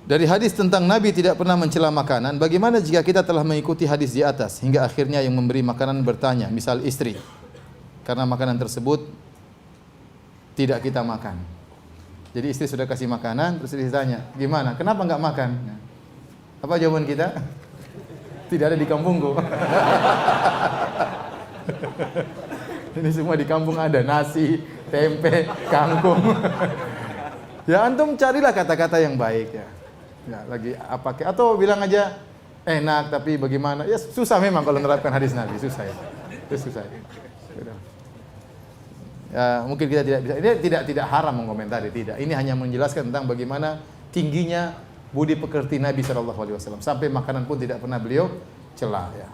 Dari hadis tentang Nabi tidak pernah mencela makanan, bagaimana jika kita telah mengikuti hadis di atas hingga akhirnya yang memberi makanan bertanya, misal istri, karena makanan tersebut tidak kita makan. Jadi istri sudah kasih makanan, terus istri tanya, gimana? Kenapa enggak makan? Apa jawaban kita? Tidak ada di kampungku. Ini semua di kampung ada, nasi, tempe, kangkung. Ya antum carilah kata-kata yang baik ya. Ya, lagi apa atau bilang aja enak tapi bagaimana? Ya susah memang kalau menerapkan hadis Nabi, susah ya. Itu susah. Ya, mungkin kita tidak bisa. Ini tidak haram mengomentari, tidak. Ini hanya menjelaskan tentang bagaimana tingginya budi pekerti Nabi sallallahu alaihi wasallam. Sampai makanan pun tidak pernah beliau cela ya.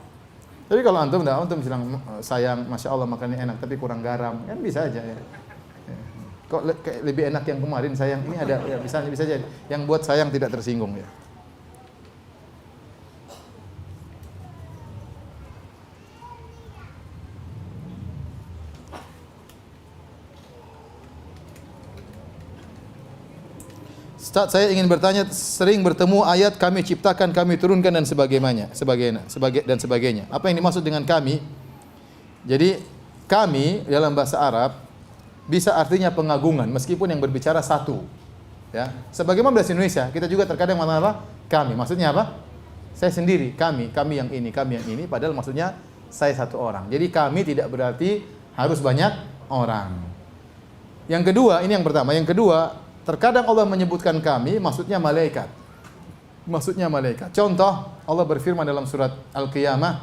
Tapi kalau antum bilang sayang, masya Allah makannya enak tapi kurang garam, kan bisa aja ya. Kok lebih enak yang kemarin sayang, ini ada ya, bisa jadi yang buat sayang tidak tersinggung ya. Ustaz, saya ingin bertanya, sering bertemu ayat kami ciptakan, kami turunkan dan sebagainya. Apa yang dimaksud dengan kami? Jadi kami dalam bahasa Arab bisa artinya pengagungan meskipun yang berbicara satu. Ya. Sebagaimana bahasa Indonesia, kita juga terkadang mengatakan apa? Kami. Maksudnya apa? Saya sendiri, kami yang ini, padahal maksudnya saya satu orang. Jadi kami tidak berarti harus banyak orang. Yang kedua, ini yang pertama. Yang kedua, terkadang Allah menyebutkan kami, maksudnya malaikat. Contoh, Allah berfirman dalam surat Al-Qiyamah,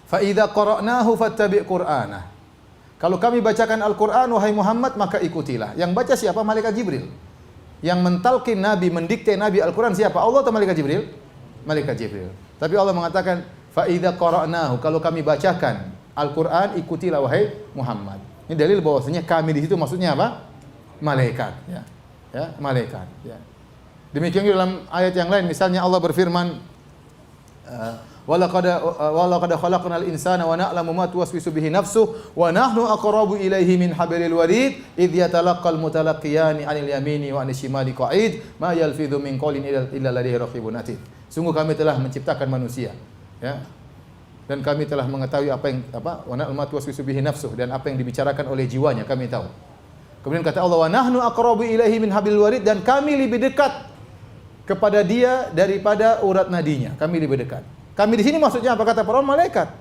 "Fa idza qara'nahu fattabi' Qur'anah." Kalau kami bacakan Al-Quran, wahai Muhammad, maka ikutilah. Yang baca siapa? Malaikat Jibril. Yang mentalkin Nabi, mendikte Nabi Al-Quran siapa? Allah atau Malaikat Jibril? Malaikat Jibril. Tapi Allah mengatakan, فَإِذَا قَرَأْنَاهُ, kalau kami bacakan Al-Quran, ikutilah wahai Muhammad. Ini dalil bahwasanya kami di situ maksudnya apa? Malaikat. Ya, malaikat. Ya. Demikian juga dalam ayat yang lain, misalnya Allah berfirman, walaqad khalaqnal insana wa na'lamu ma tuwaswisu bihi nafsuhu wa nahnu aqrabu ilaihi min hablil warid idh yatalaqqal mutalaqiyani 'anil yamini wa 'anil shimali qa'id ma yalfidhu min qawlin illa ladayhi raqibun atid. Sungguh kami telah menciptakan manusia, ya. Dan kami telah mengetahui apa wa na'lamu ma tuwaswisu bihi nafsuhu, dan apa yang dibicarakan oleh jiwanya kami tahu. Kemudian kata Allah, wa nahnu aqrabu ilaihi min hablil warid, dan kami lebih dekat kepada dia daripada urat nadinya. Kami lebih dekat. Kami di sini maksudnya apa? Kata para malaikat.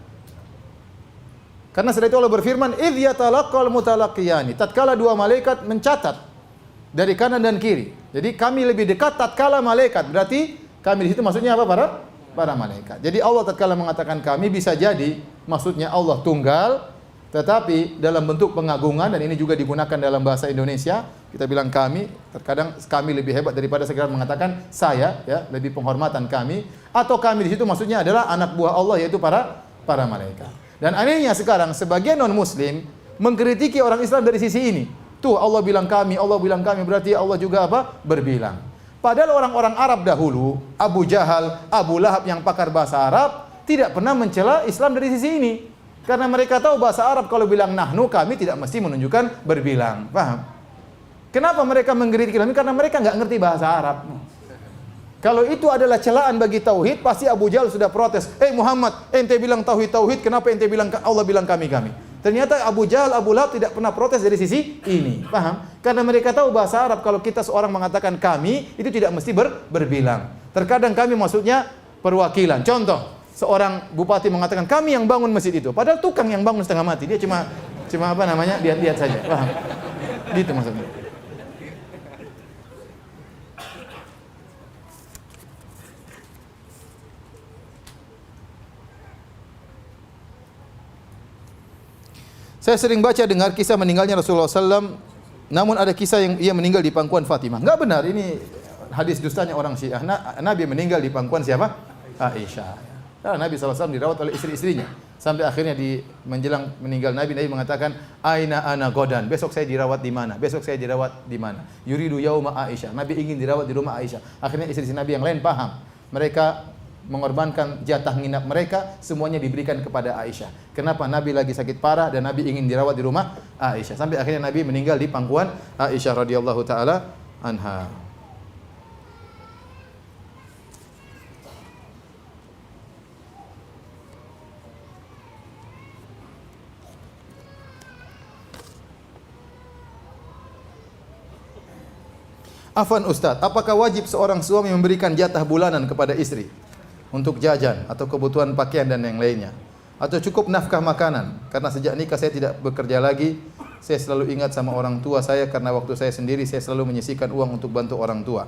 Karena setelah itu Allah berfirman, "Idz yatalaqqal mutalaqiyani." Tatkala dua malaikat mencatat dari kanan dan kiri. Jadi kami lebih dekat tatkala malaikat. Berarti kami di situ maksudnya apa? Para malaikat. Jadi Allah tatkala mengatakan kami, bisa jadi maksudnya Allah tunggal, tetapi dalam bentuk pengagungan, dan ini juga digunakan dalam bahasa Indonesia. Kita bilang kami, terkadang kami lebih hebat daripada sekedar mengatakan saya, ya, lebih penghormatan kami. Atau kami di situ maksudnya adalah anak buah Allah, yaitu para malaikat. Dan anehnya sekarang sebagian non muslim mengkritiki orang Islam dari sisi ini. Tuh Allah bilang kami berarti Allah juga apa? Berbilang. Padahal orang-orang Arab dahulu, Abu Jahal, Abu Lahab yang pakar bahasa Arab, tidak pernah mencela Islam dari sisi ini. Karena mereka tahu bahasa Arab kalau bilang nahnu, kami tidak mesti menunjukkan berbilang. Paham? Kenapa mereka mengkritik kami? Karena mereka nggak ngerti bahasa Arab. Kalau itu adalah celaan bagi tauhid, pasti Abu Jahal sudah protes. Muhammad, ente bilang tauhid, kenapa ente bilang Allah bilang kami? Ternyata Abu Jahal, Abu Lahab tidak pernah protes dari sisi ini. Paham? Karena mereka tahu bahasa Arab, kalau kita seorang mengatakan kami, itu tidak mesti berbilang. Terkadang kami maksudnya perwakilan. Contoh, seorang bupati mengatakan kami yang bangun masjid itu. Padahal tukang yang bangun setengah mati. Dia cuma apa namanya? Lihat-lihat saja. Paham? Gitu maksudnya. Saya sering baca dengar kisah meninggalnya Rasulullah SAW, namun ada kisah yang ia meninggal di pangkuan Fatimah. Enggak benar, ini hadis dustanya orang Syiah. Nabi meninggal di pangkuan siapa? Aisyah. Nabi SAW dirawat oleh istri-istrinya. Sampai akhirnya di menjelang meninggal Nabi mengatakan, Aina ana godan, besok saya dirawat di mana? Besok saya dirawat di mana? Yuridu yauma Aisyah. Nabi ingin dirawat di rumah Aisyah. Akhirnya istri-istri Nabi yang lain paham. Mereka mengorbankan jatah nginap mereka, semuanya diberikan kepada Aisyah. Kenapa? Nabi lagi sakit parah dan Nabi ingin dirawat di rumah Aisyah. Sampai akhirnya Nabi meninggal di pangkuan Aisyah radhiyallahu taala anha. Afwan Ustaz, apakah wajib seorang suami memberikan jatah bulanan kepada istri untuk jajan atau kebutuhan pakaian dan yang lainnya? Atau cukup nafkah makanan? Karena sejak nikah saya tidak bekerja lagi. Saya selalu ingat sama orang tua saya karena waktu saya sendiri saya selalu menyisihkan uang untuk bantu orang tua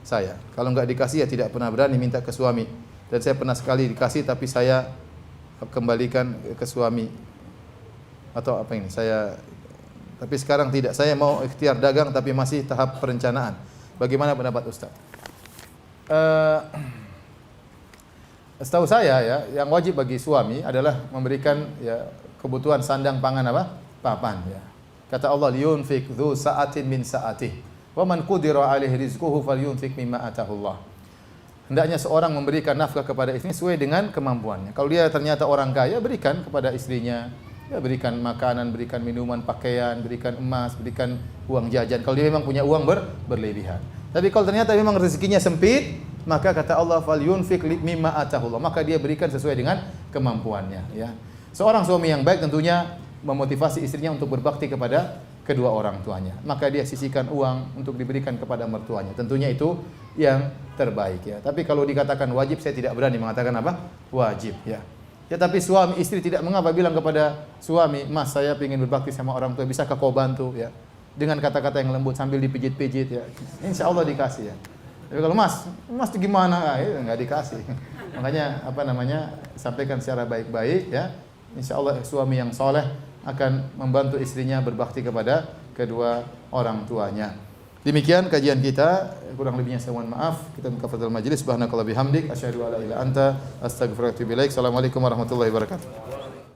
saya. Kalau enggak dikasih ya tidak pernah berani minta ke suami. Dan saya pernah sekali dikasih tapi saya kembalikan ke suami. Atau apa ini? Tapi sekarang tidak. Saya mau ikhtiar dagang tapi masih tahap perencanaan. Bagaimana pendapat Ustaz? Setahu saya ya, yang wajib bagi suami adalah memberikan ya kebutuhan sandang pangan apa? Papan ya. Kata Allah, liyunfik dzu sa'atin min sa'atih wa man qudira 'alaihi rizquhu falyunfik mimma atahu Allah. Hendaknya seorang memberikan nafkah kepada istrinya sesuai dengan kemampuannya. Kalau dia ternyata orang kaya, berikan kepada istrinya. Ya, berikan makanan, berikan minuman, pakaian, berikan emas, berikan uang jajan. Kalau dia memang punya uang berlebihan. Tapi kalau ternyata memang rezekinya sempit, maka kata Allah falyunfik mimma atahullah, maka dia berikan sesuai dengan kemampuannya ya. Seorang suami yang baik tentunya memotivasi istrinya untuk berbakti kepada kedua orang tuanya. Maka dia sisihkan uang untuk diberikan kepada mertuanya. Tentunya itu yang terbaik ya. Tapi kalau dikatakan wajib, saya tidak berani mengatakan apa? Wajib ya. Ya tapi suami istri tidak mengapa bilang kepada suami, "Mas, saya ingin berbakti sama orang tua, bisakah kau bantu?" ya. Dengan kata-kata yang lembut sambil dipijit-pijit ya. Insya Allah dikasih ya. Tapi kalau mas gimana? Ya enggak dikasih. Makanya sampaikan secara baik-baik ya. Insya Allah suami yang soleh akan membantu istrinya berbakti kepada kedua orang tuanya. Demikian kajian kita, kurang lebihnya saya mohon maaf. Kita kafaratul majelis, subhanakallah bihamdik, asyhadu alla ilaha illa anta, astaghfiruka wa atubu ilaik. Assalamualaikum warahmatullahi wabarakatuh.